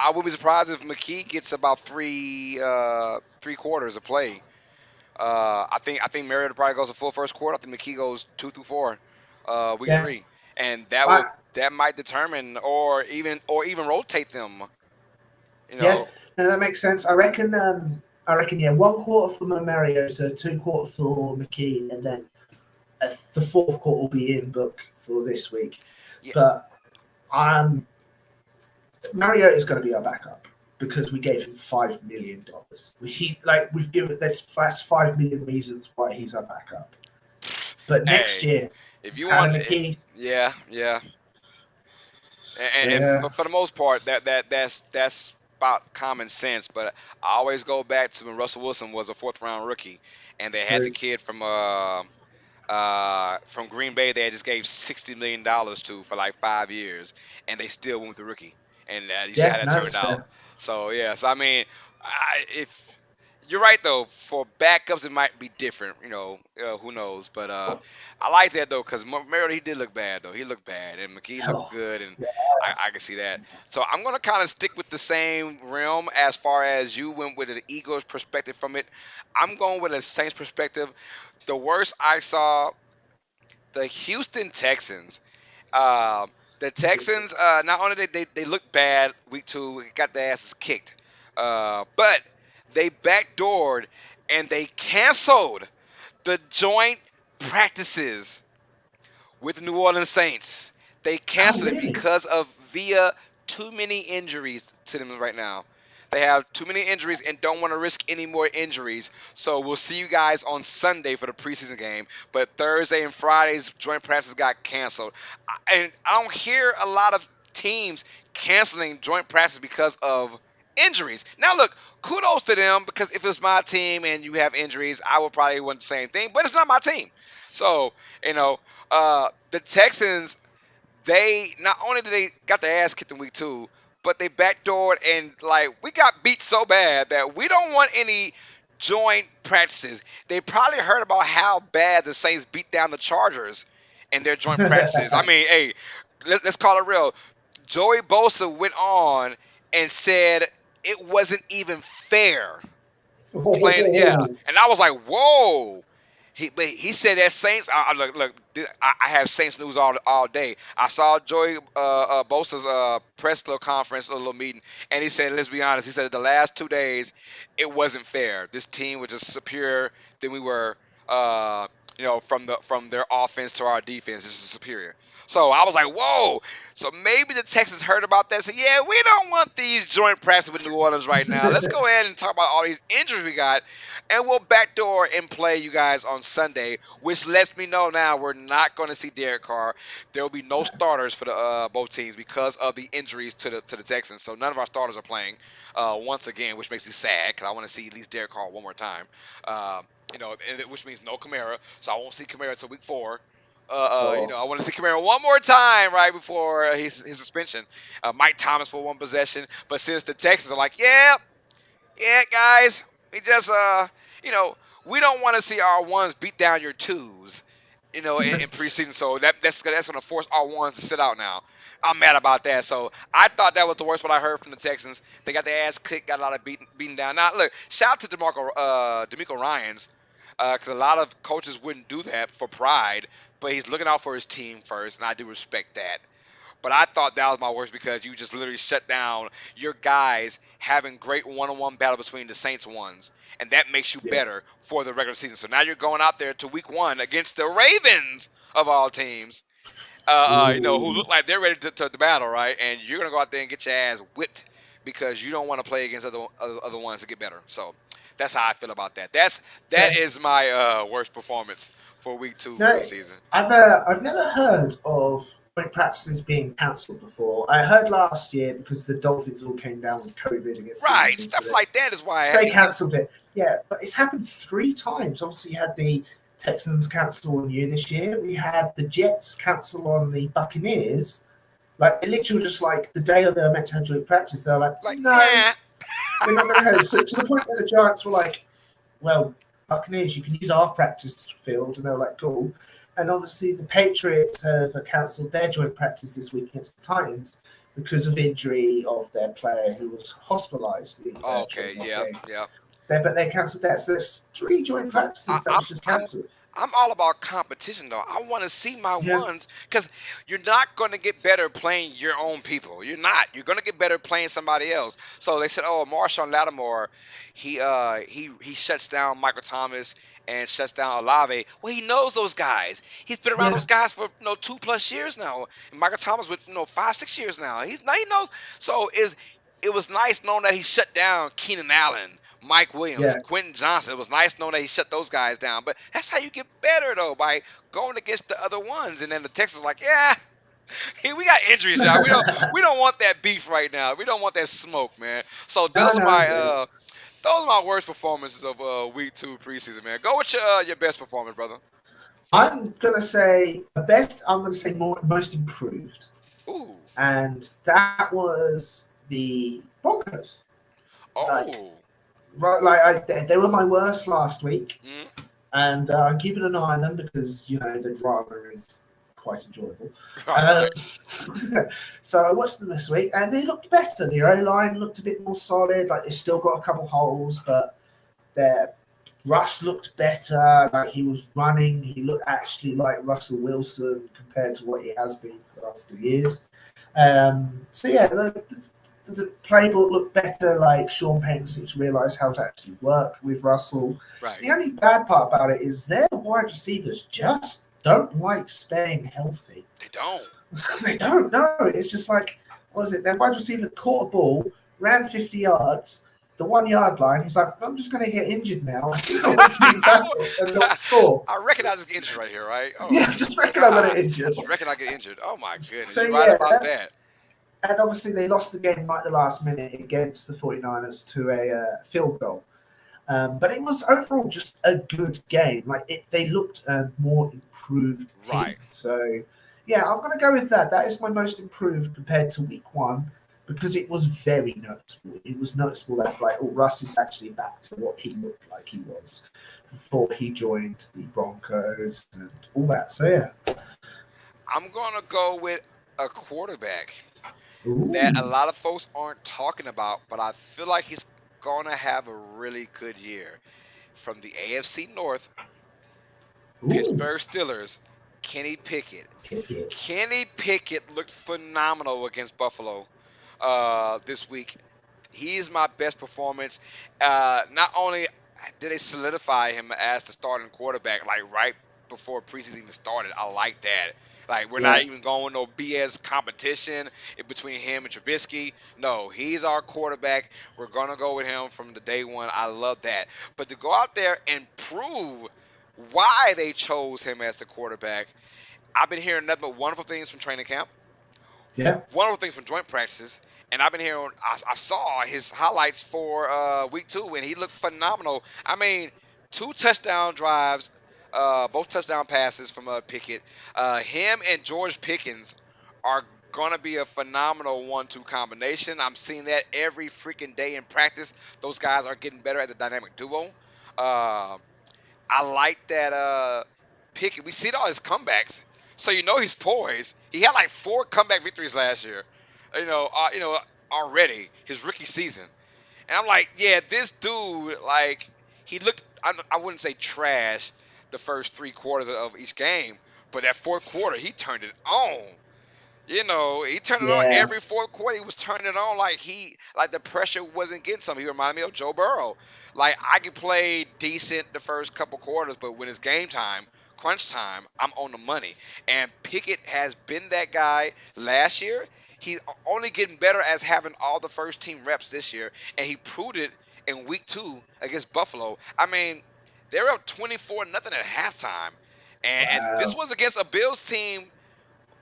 wouldn't be surprised if McKee gets about three quarters of play I think Mariota probably goes a full first quarter. I think McKee goes 2 through 4, week Yeah, 3, and that would I, that might determine or even rotate them. You yeah, know, no, that makes sense. I reckon, yeah, 1 quarter for Mariota, 2 quarter for McKee, and then the fourth quarter will be in book for this week. yeah. But Mariota is going to be our backup because we gave him $5 million. We've given that's 5 million reasons why he's our backup. But next Hey, year, if you Tyler want, McGee, yeah, yeah, and yeah, for the most part, that's about common sense. But I always go back to when Russell Wilson was a fourth round rookie, and they had the true, kid from Green Bay they just gave $60 million to for like 5 years, and they still went with the rookie, and you see how yeah, that no, turned it's out. fair. So yeah, so I mean, if you're right though, for backups it might be different. Who knows? But I like that though because Mariota he did look bad though. He looked bad, and McKee looked Oh, good, and yeah, I can see that. So I'm gonna kind of stick with the same realm as far as you went with an Eagles perspective from it. I'm going with a Saints perspective. The worst I saw the Houston Texans. Um, the Texans, not only they looked bad week 2, got their asses kicked, but they backdoored and they canceled the joint practices with the New Orleans Saints. They oh, canceled it really? because of via too many injuries to them right now. They have too many injuries and don't want to risk any more injuries. So we'll see you guys on Sunday for the preseason game. But Thursday and Friday's joint practice got canceled. And I don't hear a lot of teams canceling joint practice because of injuries. Now look, kudos to them because if it was my team and you have injuries, I would probably want the same thing. But it's not my team. So, you know, the Texans, they not only did they got their ass kicked in week 2, but they backdoored and like we got beat so bad that we don't want any joint practices. They probably heard about how bad the Saints beat down the Chargers in their joint practices. I mean, hey, let's call it real. Joey Bosa went on and said it wasn't even fair playing. Yeah, Oh, and I was like, whoa. He said that Saints. Look. I have Saints news all day. I saw Joey Bosa's press club conference, a little meeting, and he said, let's be honest. He said the last 2 days, it wasn't fair. This team was just superior than we were. Uh, from their offense to our defense, this is superior. So I was like, whoa. So maybe the Texans heard about that. Said, yeah, we don't want these joint practices with New Orleans right now. Let's go ahead and talk about all these injuries we got, and we'll backdoor and play you guys on Sunday, which lets me know now we're not going to see Derek Carr. There will be no starters for the both teams because of the injuries to the Texans. So none of our starters are playing once again, which makes me sad because I want to see at least Derek Carr one more time. Which means no Kamara, so I won't see Kamara until week 4. oh. I want to see Kamara one more time right before his suspension. Mike Thomas for one possession, but since the Texans are like, yeah, yeah, guys, we just you know, we don't want to see our ones beat down your twos, in preseason. So that's going to force our ones to sit out now. I'm mad about that. So I thought that was the worst what I heard from the Texans. They got their ass kicked, got a lot of beaten down. Now look, shout out to D'Amico Ryans, because a lot of coaches wouldn't do that for pride, but he's looking out for his team first, and I do respect that. But I thought that was my worst because you just literally shut down your guys having great one-on-one battle between the Saints ones, and that makes you Yeah. better for the regular season. So now you're going out there to week 1 against the Ravens of all teams, who Ooh. look like they're ready to battle, right? And you're gonna go out there and get your ass whipped because you don't want to play against other ones to get better. So that's how I feel about that. That Yeah. is my worst performance for week 2 No, preseason. I've never heard of joint practices being cancelled before. I heard last year because the Dolphins all came down with COVID against the Right, Ravens, so stuff like that is why they cancelled it. Yeah, but it's happened 3 times. Obviously, you had the Texans cancel on you this year. We had the Jets cancel on the Buccaneers. Like, it literally just like the day of their meant to have joint practice, they're like, like, no, yeah. we're not going to host. So to the point where the Giants were like, well, Buccaneers, you can use our practice field, and they were like, cool. And obviously, the Patriots have cancelled their joint practice this week against the Titans because of injury of their player who was hospitalised in Okay, during that yeah, game. yeah. But they cancelled that. So there's 3 joint Bro, practices that was just I'm cancelled. I'm all about competition though. I want to see my Yeah, ones because you're not going to get better playing your own people. You're not. You're going to get better playing somebody else. So they said, oh, Marshawn Lattimore, he shuts down Michael Thomas and shuts down Olave. Well, he knows those guys. He's been around those yeah, guys for 2+ years now. And Michael Thomas with 5-6 years now. He knows. So it was nice knowing that he shut down Keenan Allen, Mike Williams, yeah. Quentin Johnson. It was nice knowing that he shut those guys down. But that's how you get better, though, by going against the other ones. And then the Texans like, yeah, we got injuries now. We don't want that beef right now. We don't want that smoke, man. So No, those are no, I my get it. worst performances of week 2 preseason, man. Go with your best performance, brother. I'm gonna say the best. I'm gonna say most improved, Ooh, and that was the Broncos. Like, oh, right, they were my worst last week, mm, and I'm keeping an eye on them because the drama is quite enjoyable. right, Um, right, so I watched them this week, and they looked better. The O line looked a bit more solid. Like, they still got a couple holes, but their Russ looked better. Like, he was running. He looked actually like Russell Wilson compared to what he has been for the last 2 years. So yeah, the playbook looked better. Like, Sean Payton seems to realize how to actually work with Russell. right. The only bad part about it is their wide receivers just don't like staying healthy. They don't. They don't know. It's just like, what was it? Their wide receiver caught a ball, ran 50 yards, the 1 yard line. He's like, I'm just going to get injured now. Let's be tackled and not score. I reckon I just get injured right here, right? Oh Yeah, just reckon I'm going God, to injure. I reckon I get injured. Oh my goodness, So you're right yeah, about that. and obviously they lost the game right at the last minute against the 49ers to a field goal. But it was overall just a good game. They looked a more improved team. Right. So yeah, I'm going to go with that. That is my most improved compared to week 1 because it was very noticeable. It was noticeable that Russ is actually back to what he looked like he was before he joined the Broncos and all that. So yeah. I'm gonna go with a quarterback that a Ooh. lot of folks aren't talking about, but I feel like he's gonna have a really good year. From the AFC North, Ooh. Pittsburgh Steelers, Kenny Pickett. Pickett. Kenny Pickett looked phenomenal against Buffalo this week. He is my best performance. Not only did they solidify him as the starting quarterback, like right before preseason even started, I like that. Like, we're not Yeah. even going no BS competition between him and Trubisky. No, he's our quarterback. We're gonna go with him from the day one. I love that. But to go out there and prove why they chose him as the quarterback, I've been hearing nothing but wonderful things from training camp, Yeah. wonderful things from joint practices, and I've been hearing. I saw his highlights for week 2, and he looked phenomenal. I mean, 2 touchdown drives, both touchdown passes from Pickett. Him and George Pickens are gonna be a phenomenal 1-2 combination. I'm seeing that every freaking day in practice. Those guys are getting better as a dynamic duo. Uh, I like that Pickett. We see all his comebacks, so he's poised. He had like 4 comeback victories last year. Already his rookie season, and I'm like, yeah, this dude, like, he looked. I wouldn't say trash the first 3 quarters of each game, but that fourth quarter, he turned it on. He turned it on Yeah. every fourth quarter. He was turning it on like the pressure wasn't getting some. He reminded me of Joe Burrow. Like, I could play decent the first couple quarters, but when it's game time, crunch time, I'm on the money. And Pickett has been that guy last year. He's only getting better as having all the first team reps this year, and he proved it in week 2 against Buffalo. I mean, they're up 24-0 at halftime, and this Wow. was against a Bills team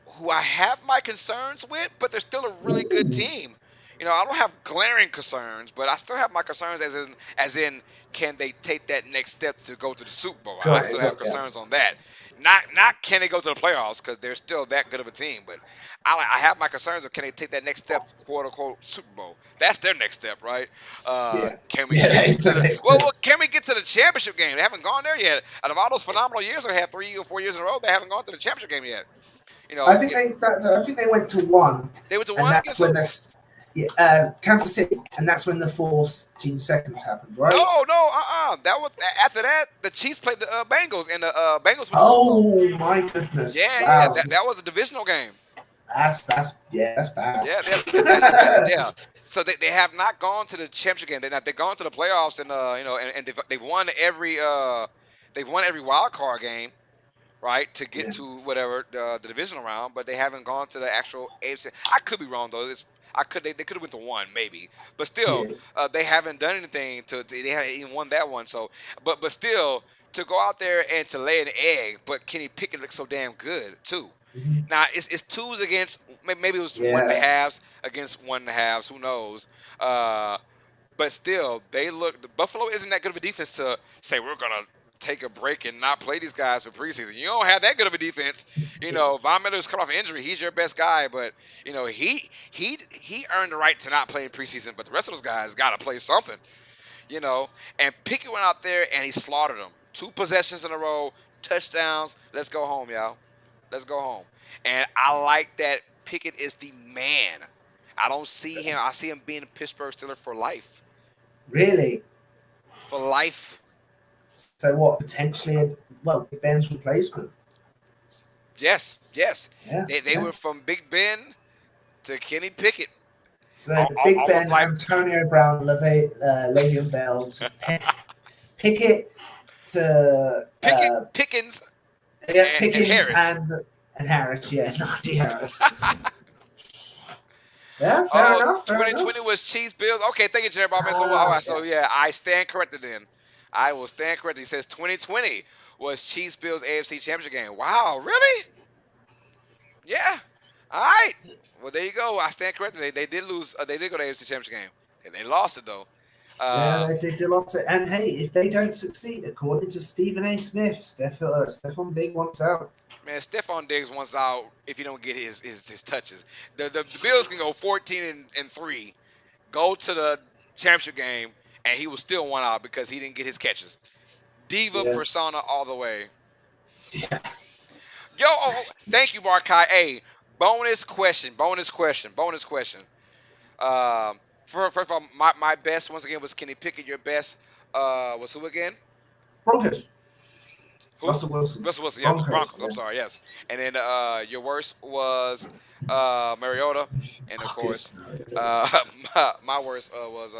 who I have my concerns with, but they're still a really good Ooh. team. I don't have glaring concerns, but I still have my concerns as in can they take that next step to go to the Super Bowl? I Got still it. have Yeah. concerns on that. Not can they go to the playoffs because they're still that good of a team, but I have my concerns of can they take that next step, quote unquote Super Bowl. That's their next step, right? Yeah. Can we Yeah. get That is to the the next well, thing. well? Can we get to the championship game? They haven't gone there yet. Out of all those phenomenal years they had 3 or 4 years in a row, they haven't gone to the championship game yet. I think they went to 1, They went to and one that's against when who? Yeah, Kansas City, and that's when the 14 seconds happened, right? No. That was after that. The Chiefs played the Bengals, and the Bengals won the Super Bowl. Oh my goodness! Yeah. Wow, That was a divisional game. that's bad. Yeah, yeah. So they have not gone to the championship game. They've gone to the playoffs, and and they've won every wild card game, right, to get Yeah, to whatever the divisional round, but they haven't gone to the actual AFC. I could be wrong though. They could have went to one maybe, but still yeah. they haven't done anything they haven't even won that one. So but still to go out there and to lay an egg, but Kenny Pickett looks so damn good too. Mhm. Now it's twos against maybe it was one and a Yeah. halves against one and a halves. Who knows? Uh, but still, the Buffalo isn't that good of a defense to say we're gonna take a break and not play these guys for preseason. You don't have that good of a defense. Von Miller's cut off injury. He's your best guy, but he earned the right to not play in preseason. But the rest of those guys got to play something. You know, and Pickett went out there and he slaughtered them. 2 possessions in a row, touchdowns. Let's go home, y'all. Let's go home. And I like that Pickett is the man. I don't see him. I see him being a Pittsburgh Steeler for life. Really? For life. So what? Potentially, Big Ben's replacement. Yes. Yeah. They went from Big Ben to Kenny Pickett. So Big Ben, like Antonio Brown, Le'Veon Bell to Pickett to Pickens Pickens and Harris. and Harris. Yeah, Najee Harris. Yeah, fair enough. 2020 was Chiefs Bills. Okay, thank you, Jerry Bobman. So yeah, I stand corrected then. I will stand corrected. He says 2020 was Chiefs Bills AFC Championship game. Wow, really? Yeah. All right. Well, there you go. I stand corrected. They did lose. They did go to the AFC Championship game. And they lost it though. Yeah, they did a lot. And hey, if they don't succeed, according to Stephen A. Smith, Stephon Diggs wants out. Man, Stephon Diggs wants out if he don't get his touches. The Bills can go 14-3, go to the championship game, and he will still want out because he didn't get his catches. Diva persona all the way. Yeah. Yo, thank you, Markai. Hey, bonus question. First of all, my best once again was Kenny Pickett. Your best was who again? Broncos. Who? Russell Wilson. Yeah, Broncos. Yeah. I'm sorry, yes. And then your worst was Mariota, and of course, my worst was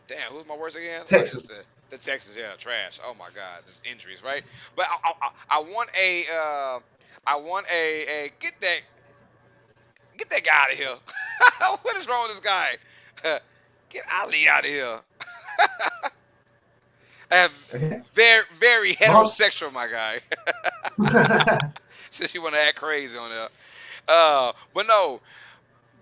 damn, who's my worst again? Texans. The Texans, yeah, trash. Oh my God, just injuries, right? But I want a get that guy out of here. What is wrong with this guy? Get Ali out of here. I am very, very heterosexual, my guy. Since you want to act crazy on there. But no,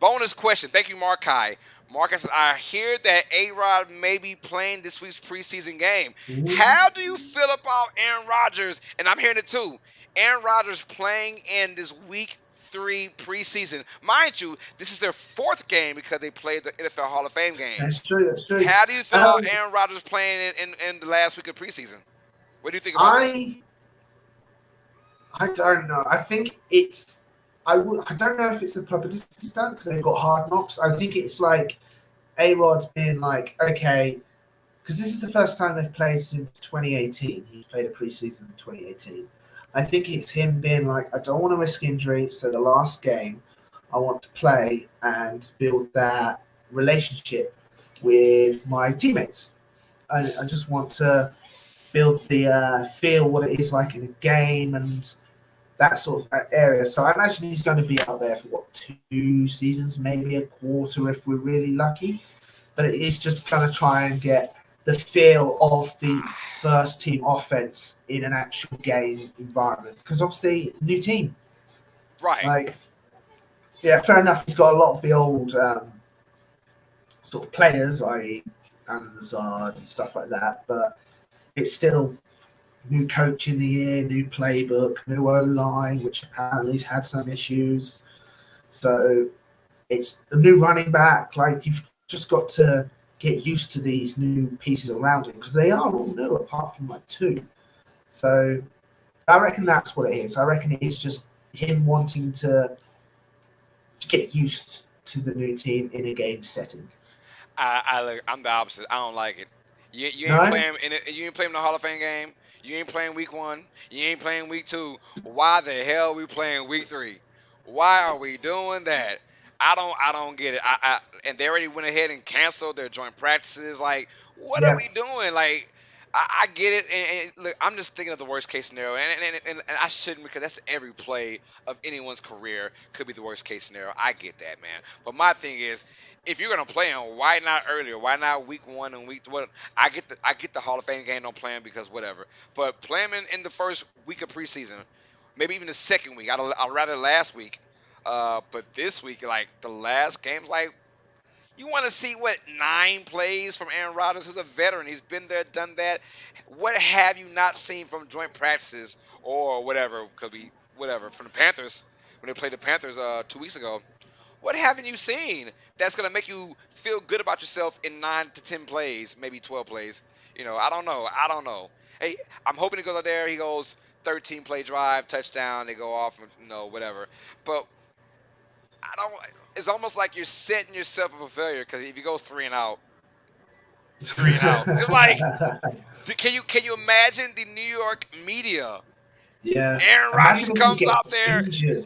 bonus question. Thank you, Markai. Marcus, I hear that A-Rod may be playing this week's preseason game. How do you feel about Aaron Rodgers? And I'm hearing it too. Aaron Rodgers playing in this week 3 preseason. Mind you, this is their 4th game because they played the NFL Hall of Fame game. That's true. How do you feel about Aaron Rodgers playing in the last week of preseason? What do you think about that? I don't know. I think it's... I don't know if it's a publicity stunt because they've got Hard Knocks. I think it's like A-Rod's being like, okay, because this is the first time they've played since 2018. He's played a preseason in 2018. I think it's him being like, I don't want to risk injury, so the last game I want to play and build that relationship with my teammates. I just want to build the feel what it is like in a game and that sort of area. So I imagine he's going to be out there for 2 seasons, maybe a quarter if we're really lucky. But it is just going to try and get the feel of the first team offense in an actual game environment. Because obviously, new team. Right. Yeah, fair enough. He's got a lot of the old sort of players, i.e. Hazard and stuff like that. But it's still new coach in the year, new playbook, new O-line, which apparently has had some issues. So it's a new running back. Like, you've just got to get used to these new pieces around him because they are all new apart from like 2. So I reckon that's what it is. I reckon it's just him wanting to get used to the new team in a game setting. I'm the opposite. I don't like it. You ain't No? playing in it. You ain't playing in the Hall of Fame game. You ain't playing week 1. You ain't playing week 2. Why the hell we playing week 3? Why are we doing that? I don't get it. And they already went ahead and canceled their joint practices. Like, what are Yeah. we doing? Like, I get it. And look, I'm just thinking of the worst case scenario, and I shouldn't, because that's every play of anyone's career could be the worst case scenario. I get that, man. But my thing is, if you're gonna play him, why not earlier? Why not week 1 and week what? I get the Hall of Fame game don't play him because whatever. But play him in the first week of preseason, maybe even the second week. I'd rather last week. But this week, like the last games, like you want to see what 9 plays from Aaron Rodgers, who's a veteran. He's been there, done that. What have you not seen from joint practices or whatever? Could be whatever from the Panthers when they played the Panthers 2 weeks ago. What haven't you seen that's gonna make you feel good about yourself in 9 to 10 plays, maybe 12 plays? I don't know. I don't know. Hey, I'm hoping he goes out there. He goes 13 play drive, touchdown. They go off, whatever. But I don't. It's almost like you're setting yourself up for failure because if you go three and out, three and out. It's like, can you imagine the New York media? Yeah. Aaron Rodgers Imagine if he comes out gets there. injured.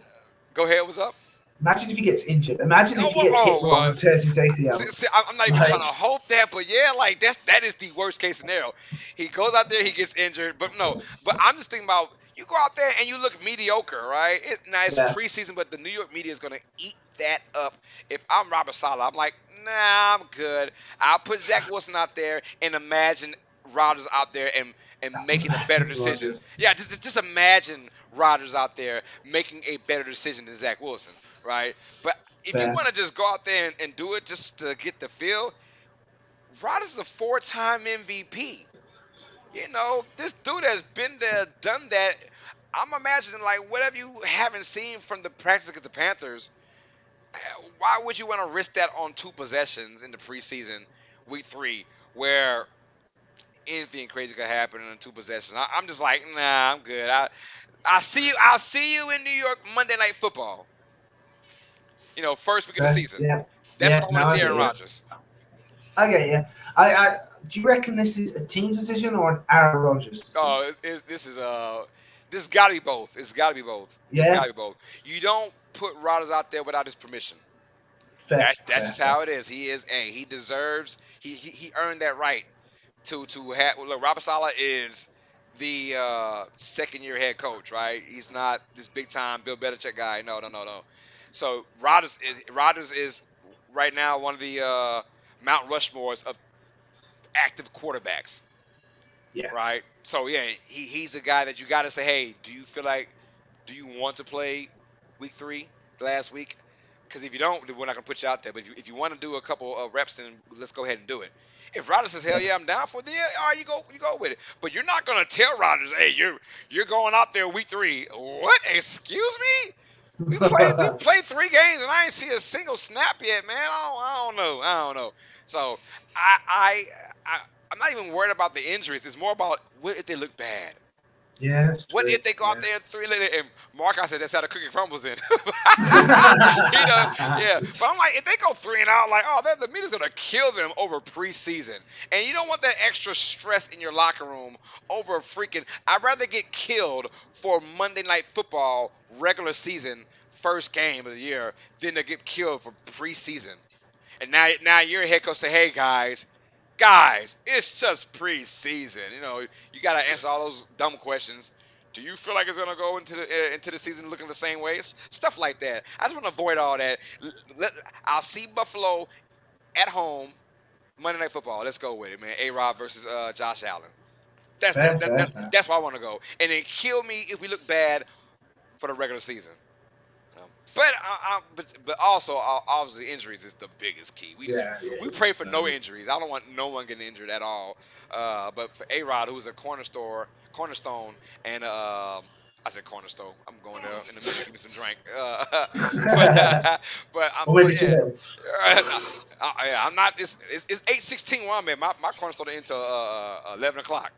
Go ahead. What's up? Imagine if he gets injured. Imagine if Oh, he gets hit wrong well, and tears his See, ACL. see, I'm not even trying to Like, hope that, but yeah, like that is the worst case scenario. He goes out there, he gets injured, but no. But I'm just thinking about you go out there and you look mediocre, right? Now it's yeah, preseason, but the New York media is gonna eat that up. If I'm Robert Saleh, I'm like, nah, I'm good. I'll put Zach Wilson out there and imagine Rodgers out there and making a better imagine decision. Rodgers. Yeah, just imagine Rodgers out there making a better decision than Zach Wilson, right? But if you Fair. want to just go out there and do it just to get the feel, Rodgers is a 4-time MVP. This dude has been there, done that. I'm imagining, like, whatever you haven't seen from the practice against the Panthers, why would you want to risk that on 2 possessions in the preseason, week 3, where anything crazy could happen in 2 possessions? I'm just like, nah, I'm good. I see you. I'll see you in New York Monday Night Football. First week of the Fair. season. Yeah. That's Yeah. what I No, want to I see get Aaron you. Rodgers. I get you. Do you reckon this is a team decision or an Aaron Rodgers decision? Oh, this has got to be both. It's got to be both. It's got Yeah. to be both. You don't put Rodgers out there without his permission. Fair. That's Fair. just Fair. how it is. He deserves. He earned that right to have. Look, Robert Saleh is the second year head coach, right? He's not this big time Bill Belichick guy. No, no, no, no. So Rodgers is right now one of the Mount Rushmores of active quarterbacks, Yeah. right? So yeah, he's a guy that you got to say, hey, do you want to play week 3, the last week? Because if you don't, then we're not gonna put you out there. But if you want to do a couple of reps, then let's go ahead and do it. If Rodgers says, hell Yeah. yeah, I'm down for it, then yeah, all right, you go with it. But you're not gonna tell Rodgers, hey, you're going out there week 3. What? Excuse me? We played 3 games and I ain't see a single snap yet, man. I don't know. So I I, I I'm not even worried about the injuries. It's more about what if they look bad. Yeah, that's What true. if they go out Yeah. there and Mark, I said that's how the cookie crumbles in. Yeah. But I'm like, if they go 3 and out, like, oh, the media's gonna kill them over preseason, and you don't want that extra stress in your locker room over a freaking. I'd rather get killed for Monday Night Football regular season first game of the year than to get killed for preseason. And now your head coach say, hey guys, it's just preseason. You got to answer all those dumb questions. Do you feel like it's gonna go into the season looking the same way? Stuff like that. I just want to avoid all that. I'll see Buffalo at home Monday Night Football. Let's go with it, man. A-Rod versus Josh Allen. That's that's Fair. that's Fair. that's, Fair. that's where I want to go. And then kill me if we look bad for the regular season. But also obviously injuries is the biggest key. Yeah. Yeah. We It's pray for no insane. injuries. I don't want no one getting injured at all. But for A-Rod, who's a cornerstone, and I said cornerstone. I'm going there in a minute. Give me some drink. But or but maybe too yeah, little. I'm not. It's 8:16 where I'm at. My cornerstone into 11 o'clock.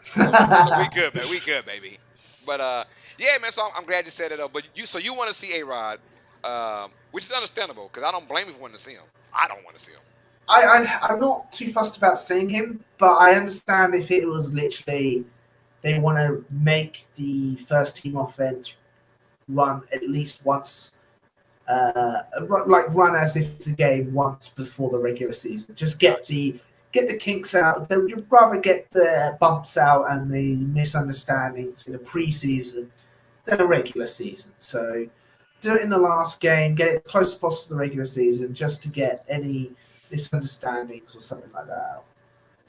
So we good, man. We good, baby. But yeah, man. So I'm glad you said it. But so you want to see A-Rod which is understandable because I don't blame him for wanting to see him. I don't want to see him. I'm not too fussed about seeing him, but I understand if it was literally they want to make the first team offense run at least once, run as if it's a game once before the regular season. Just Gotcha. get the kinks out. They would rather get the bumps out and the misunderstandings in a preseason than a regular season. So do it in the last game, get it as close as possible to the regular season, just to get any misunderstandings or something like that out.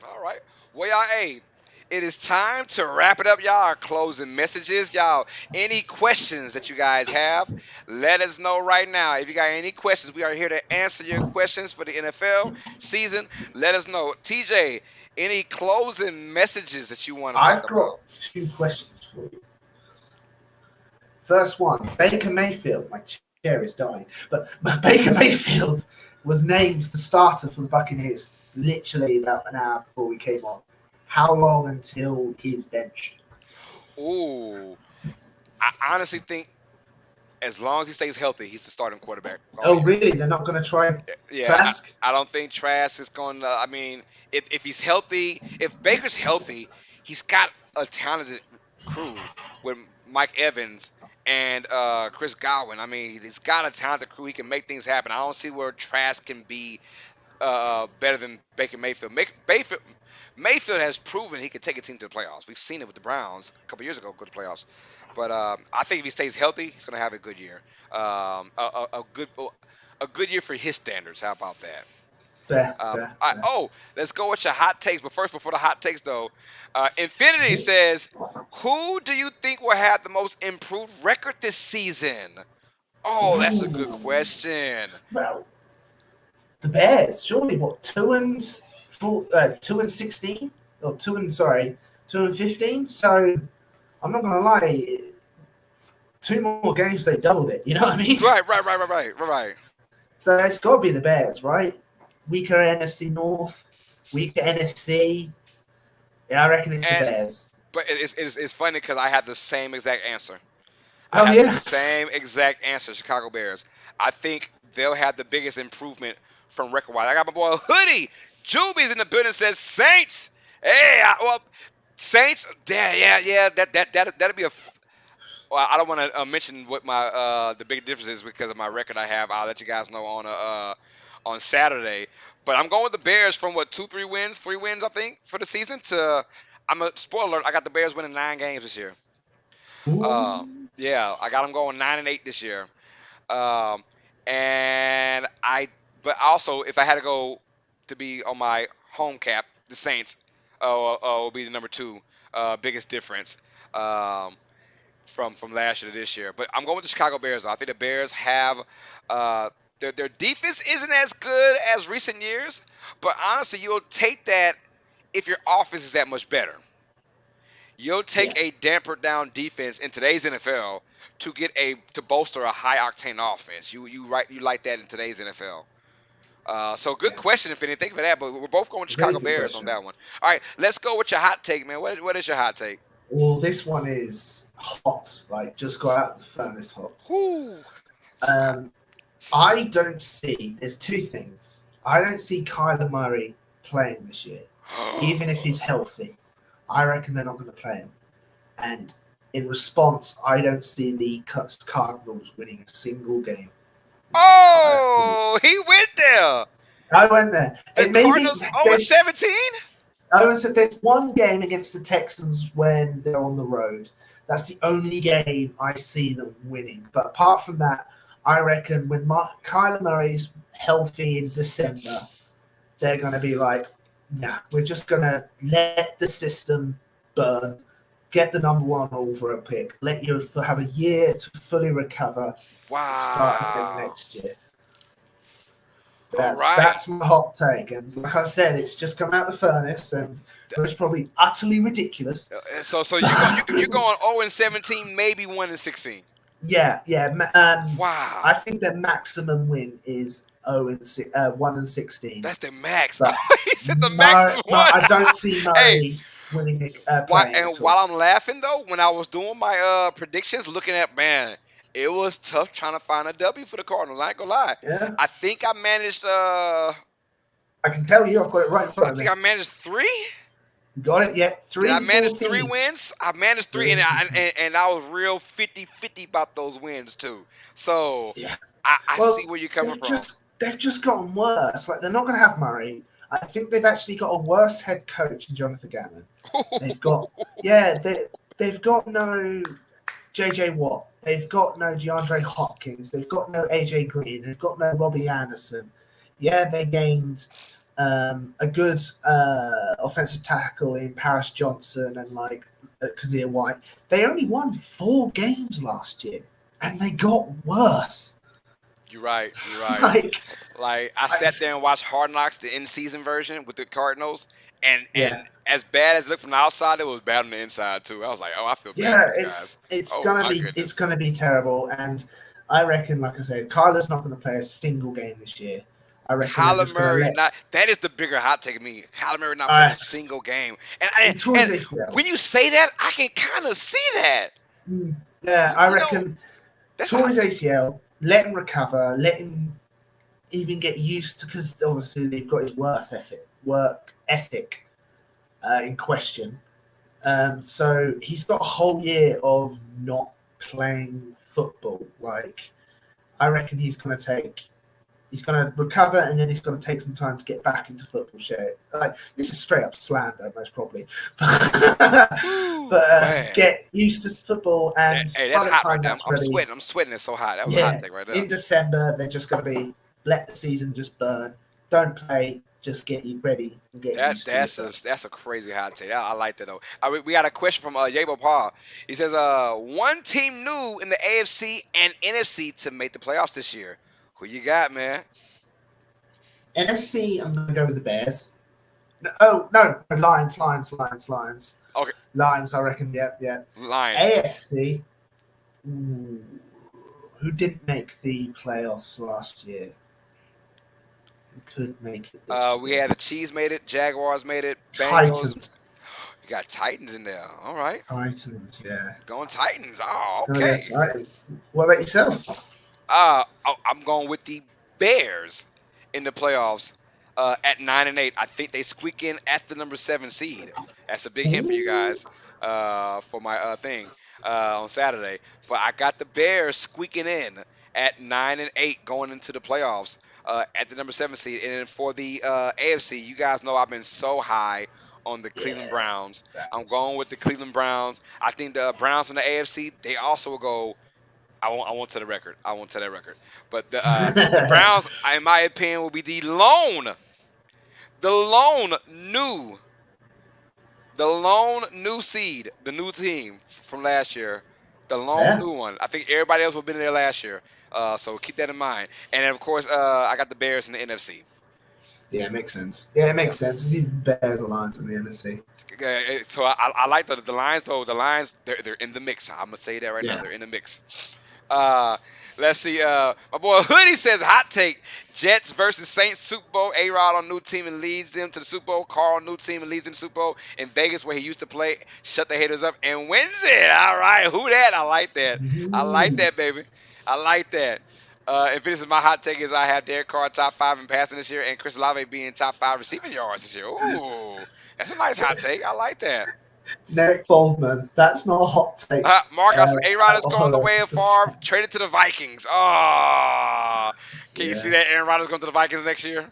All right. Well, y'all, hey, it is time to wrap it up, y'all. Our closing messages, y'all. Any questions that you guys have, let us know right now. If you got any questions, we are here to answer your questions for the NFL season. Let us know. TJ, any closing messages that you want to talk I've about? got two questions for you. First one, Baker Mayfield. My chair is dying, but Baker Mayfield was named the starter for the Buccaneers literally about an hour before we came on. How long until he's benched? Ooh, I honestly think as long as he stays healthy, he's the starting quarterback all Oh, year. really? They're not going to try Yeah, Trask? I don't think Trask is going to. I mean, if he's healthy, if Baker's healthy, he's got a talented crew with Mike Evans and Chris Godwin. I mean, he's got a talented crew. He can make things happen. I don't see where Trask can be better than Baker Mayfield. Mayfield has proven he can take a team to the playoffs. We've seen it with the Browns a couple years ago go to the playoffs. But I think if he stays healthy, he's going to have a good year. A good year for his standards. How about that? Fair, All fair, right, fair. oh, let's go with your hot takes. But first, before the hot takes, though, Infinity says, "Who do you think will have the most improved record this season?" Oh, that's a good Ooh. question. Well, the Bears, surely what 2-16 or 2-15. So I'm not gonna lie, two more games they doubled it. You know what I mean? Right. So it's got to be the Bears, right? Weaker NFC North, weaker NFC. Yeah, I reckon it's the And Bears. but it's funny because I had the same exact answer. I Oh had the yeah. same exact answer, Chicago Bears. I think they'll have the biggest improvement from record wise. I got my boy Hoodie. Juby's in the building says Saints. Hey, well, Saints. Yeah. That'll be a. Well, I don't want to mention what my the big difference is because of my record I have. I'll let you guys know on Saturday. But I'm going with the Bears from what 3 wins I think for the season. To I'm a spoiler alert. I got the Bears winning 9 games this year. Uh, Ooh. yeah, I got them going 9-8 this year. Um, and I, but also if I had to go to be on my home cap, the Saints will be the number two biggest difference from last year to this year. But I'm going with the Chicago Bears. I think the Bears have uh, their defense isn't as good as recent years, but honestly, you'll take that if your offense is that much better. You'll Yeah, take a dampered down defense in today's NFL to bolster a high octane offense. You like that in today's NFL. So good yeah. question, if anything for that. But we're both going Very Chicago good Bears on question. that one. All right, let's go with your hot take, man. What is your hot take? Well, this one is hot. Like just got out of the furnace hot. Whoo, so hot. Um, I don't see. There's two things. I don't see Kyler Murray playing this year, even if he's healthy. I reckon they're not going to play him. And in response, I don't see the Cardinals winning a single game this entire season. Oh, he went there. I went there. The It may be Cardinals 0 there's 17. I was there's one game against the Texans when they're on the road. That's the only game I see them winning. But apart from that, I reckon when Kyler Murray's healthy in December, they're going to be like, nah, we're just going to let the system burn, get the number one overall pick, let you have a year to fully recover, and start again Wow. next year. All That's right. that's my hot take, and like I said, it's just come out the furnace, and it's probably utterly ridiculous. So you're going 0 17, maybe 1 16. Yeah, yeah. I Wow. think their maximum win is 1-16. That's the max. But He said the max is one. I don't see Hey, Murray winning why, playing and at all. while I'm laughing though, when I was doing my predictions, looking at man, it was tough trying to find a W for the Cardinals. I ain't gonna lie. Yeah, I think I managed. I can tell you, I've got it right in I front of think me. I managed three. You got it? Yeah, Did I three manage three fourteen. wins? I managed three, and 3-14. I was real 50-50 about those wins too. So Yeah. I see Well, where you're coming from. they've just gotten worse. Like they're not going to have Murray. I think they've actually got a worse head coach than Jonathan Gannon. They've got they've got no JJ Watt. They've got no DeAndre Hopkins. They've got no AJ Green. They've got no Robbie Anderson. Yeah, they gained a good offensive tackle in Paris Johnson and like Kazir White. They only won 4 games last year, and they got worse. You're right. You're right. Like, Like I sat there and watched Hard Knocks, the in-season version with the Cardinals, and yeah, as bad as it looked from the outside, it was bad on the inside too. I was like, oh, I feel bad for yeah, these guys. it's Oh gonna my be it's goodness. gonna be terrible. And I reckon, like I said, Kyler's not gonna play a single game this year. I reckon they're Kyler just gonna Murray let. not that is the bigger hot take of me. Kyler Murray not playing Uh, a single game. And he and, tore his and ACL. when you say that, I can kind of see that. Yeah, I You know, reckon that's a tore hot his take. ACL. Let him recover. Let him even get used to, because obviously they've got his work ethic in question. So he's got a whole year of not playing football. Like, I reckon he's going to recover, and then he's going to take some time to get back into football shape. Like, this is straight up slander, most probably. Whew, But man. get used to football, and Hey, by that's the hot right time there. that's I'm ready, sweating. I'm sweating. It's so hot. That was a hot yeah, take right there. in December they're just going to be let the season just burn. Don't play. Just get you ready and get used to yourself. That's a crazy hot take. I like that though. We got a question from Yabo Paul. He says, one team new in the AFC and NFC to make the playoffs this year. Who you got, man? NFC, I'm going to go with the Bears. Oh no, Lions. Okay, Lions, I reckon. Yep, yep. Lions. AFC. Ooh, who didn't make the playoffs last year? Who could make it this We year? had the Chiefs made it, Jaguars made it, Bengals. Titans. You got Titans in there. All right, Titans, yeah. going Titans. Oh, No, yeah, okay. Titans. What about yourself? I'm going with the Bears in the playoffs at 9-8. I think they squeak in at the number 7 seed. That's a big hint for you Ooh, guys for my thing on Saturday. But I got the Bears squeaking in at 9-8 going into the playoffs at the number 7 seed. And then for the AFC, you guys know I've been so high on the Cleveland yeah, Browns. I'm Browns. going with the Cleveland Browns. I think the Browns from the AFC, they also will go. I won't tell the record. I won't tell that record. But the Browns, in my opinion, will be the lone new, the lone new seed, the new team from last year, the lone Yeah, new one. I think everybody else would have been there last year. So keep that in mind. And then, of course, I got the Bears in the NFC. yeah, it makes sense. Yeah, it Yeah. makes sense. It's even Bears Alliance in the NFC. So I like the Lions though. The Lions they're in the mix. I'm gonna say that right now. Yeah. They're in the mix. Uh, let's see. My boy Hoodie says hot take: Jets versus Saints Super Bowl. A Rod on new team and leads them to the Super Bowl. Carl new team and leads them to the Super Bowl in Vegas where he used to play. Shut the haters up and wins it. All right, who that? I like that. I like Ooh. that, baby. I like that. If this is my hot take, is I have Derek Carr top 5 in passing this year and Chris Olave being top 5 receiving yards this year. Ooh, that's a nice hot take. I like that. Derek Baldman. That's not a hot take. Marcus A-Rod is going the way of Favre, Yeah. traded to the Vikings. Oh, can you see that Aaron Rodgers going to the Vikings next year?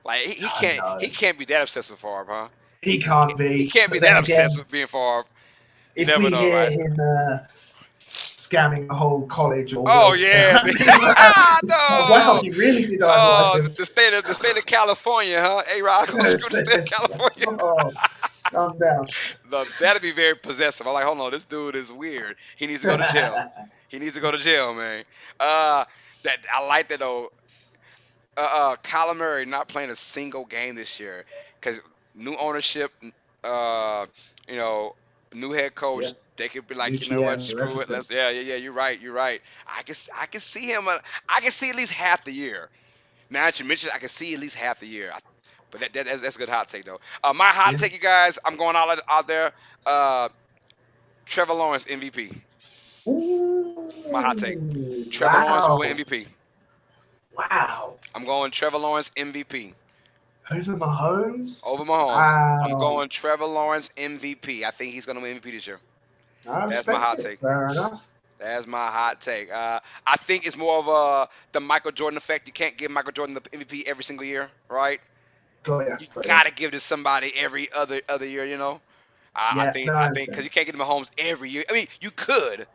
Like he I can't know. he can't be that obsessed with Favre, huh? He He, can't he be. can't be But that then obsessed again, with being Favre. You if never we know, hear right? him scamming the whole college or Oh welfare, yeah, wow, no. he really did idolize Oh, him. the state of California, huh? A-Rod gonna screw the state of California. Oh, calm down. That'd be very possessive. I'm like, hold on, this dude is weird. He needs to go to jail. He needs to go to jail, man. That I like that though. Kyler Murray not playing a single game this year because new ownership, uh, you know, new head Yeah, coach. They could be new like, you know what, GM, screw it. everything. Yeah. You're right. I can see him. I can see at least half the year. Now that you mentioned, I can see at least half the year. But that's a good hot take though. My hot Yeah. take, you guys. I'm going out there. Trevor Lawrence MVP. Ooh, my hot take. Ooh, Trevor Lawrence will win wow. MVP. Wow. I'm going Trevor Lawrence MVP Over Mahomes? over Mahomes. I'm Wow. going Trevor Lawrence MVP. I think he's going to win MVP this year. I That's my respect hot it. take. Fair enough. That's my hot take. I think it's more of the Michael Jordan effect. You can't give Michael Jordan the MVP every single year, right? Got ya. You Got ya. gotta give it to somebody every other year. I Yeah, think no, I I think because understand. you can't get Mahomes every year. I mean, you could.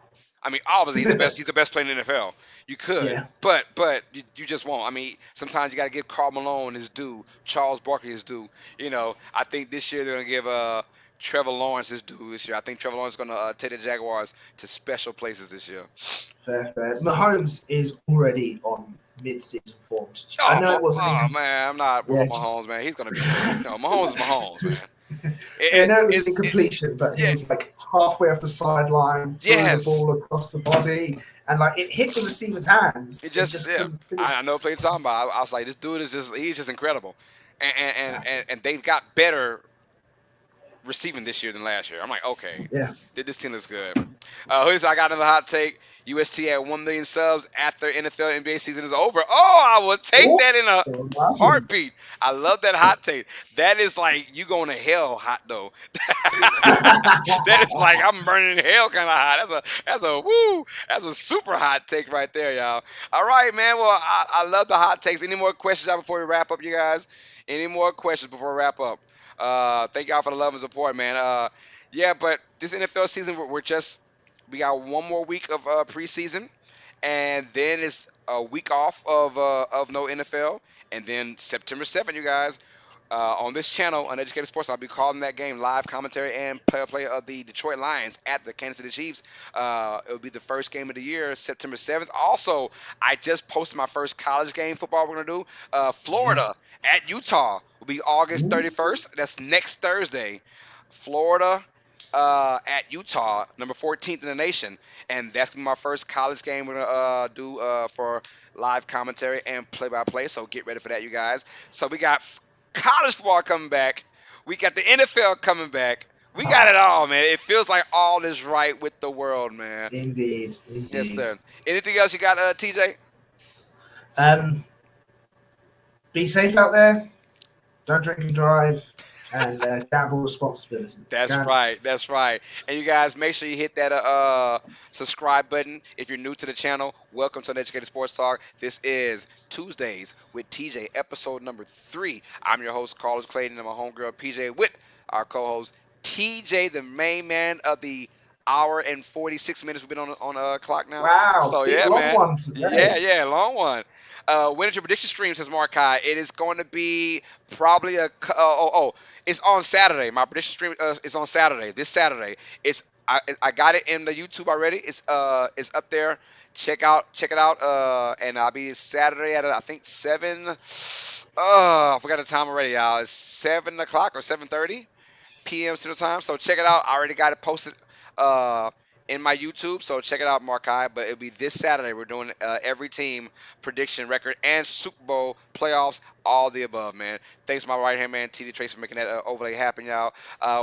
I mean, obviously he's the best. He's the best player in the NFL. You could, Yeah. but you just won't. I mean, sometimes you got to give Karl Malone his due, Charles Barkley his due. I think this year they're gonna give Trevor Lawrence his due this year. I think Trevor Lawrence is gonna take the Jaguars to special places this year. Fair. Mahomes is already on mid-season form. I Oh, know it wasn't oh in. man, I'm not Yeah. worried about Mahomes, man. He's gonna be. Mahomes is Mahomes, man. I know it was It's an incompletion, but he yeah, was like halfway off the sideline, threw the yes. ball across the body, and like it hit the receiver's hands It and just just yeah. couldn't finish. I know what you're talking about. I was like, this dude is he's just incredible, and they've got better receiving this year than last year. I'm like, okay, Yeah. this team looks good. I got another hot take. UST at 1 million subs after NFL NBA season is over. Oh, I will take Oh, that in a lovely. heartbeat. I love that hot take. That is like you going to hell hot though. That is like I'm burning in hell kind of hot. That's a super hot take right there, y'all. All right, man. Well, I love the hot takes. Any more questions out before we wrap up, you guys? Any more questions before we wrap up? Thank y'all for the love and support, man. Yeah, but this NFL season, we got one more week of preseason, and then it's a week off of no NFL, and then September 7th, you guys, on this channel, Uneducated Sports, I'll be calling that game live commentary and play of the Detroit Lions at the Kansas City Chiefs. It'll be the first game of the year, September 7th. Also, I just posted my first college game football we're going to do. Florida at Utah will be August 31st. That's next Thursday. Florida at Utah, number 14th in the nation. And that's gonna be my first college game we're going to do for live commentary and play-by-play. So get ready for that, you guys. So we got college football coming back. We got the NFL coming back. We got it all, man. It feels like all is right with the world, man. Indeed. Yes, sir. Anything else you got, TJ? Be safe out there. Don't drink and drive. And gamble responsibly. That's right. And you guys, make sure you hit that subscribe button. If you're new to the channel, welcome to Uneducated Sports Talk. This is Tuesdays with TJ, episode number 3. I'm your host, Carlos Clayton, and my homegirl, PJ, with our co-host, TJ, the main man of the hour and 46 minutes we've been on clock now. Wow. So, big yeah, long man. one today. Yeah, long one. When is your prediction stream, says Markai? It is going to be probably it's on Saturday. My prediction stream is on Saturday. This Saturday. I got it in the YouTube already. It's up there. Check it out. And I'll be Saturday at I think 7. I forgot the time already, y'all. It's 7 o'clock or 7:30 p.m. Central Time. So check it out. I already got it posted in my YouTube, so check it out, Markai. But it'll be this Saturday. We're doing every team prediction record and Super Bowl playoffs, all the above, man. Thanks to my right hand man, TD Trace, for making that overlay happen, y'all.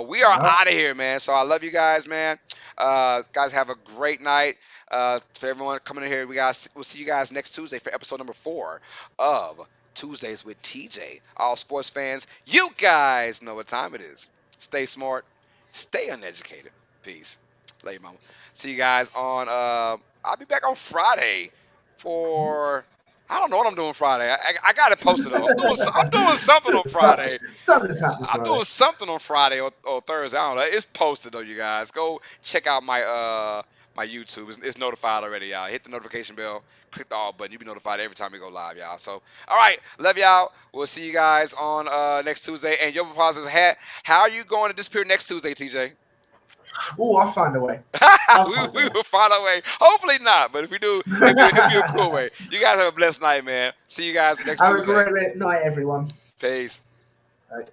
We are out of here, man. So I love you guys, man. Guys, have a great night. For everyone coming in here, we'll see you guys next Tuesday for episode number 4 of Tuesdays with TJ. All sports fans, you guys know what time it is. Stay smart, stay uneducated. Peace. Later, mama. See you guys on I'll be back on Friday for I don't know what I'm doing Friday. I got it posted though. I'm doing something on Friday. Something's happening I'm Friday. doing something on Friday or Thursday. I don't know. It's posted though, you guys. Go check out my my YouTube. It's notified already, y'all. Hit the notification bell. Click the all button. You'll be notified every time we go live, y'all. So, all right. Love y'all. We'll see you guys on next Tuesday. And your pauses, how are you going to disappear next Tuesday, TJ? Oh, I'll find a way. We will find a way. Hopefully not, but if we do, it'll be a cool way. You guys have a blessed night, man. See you guys next Tuesday. Have a great night, everyone. Peace. Right.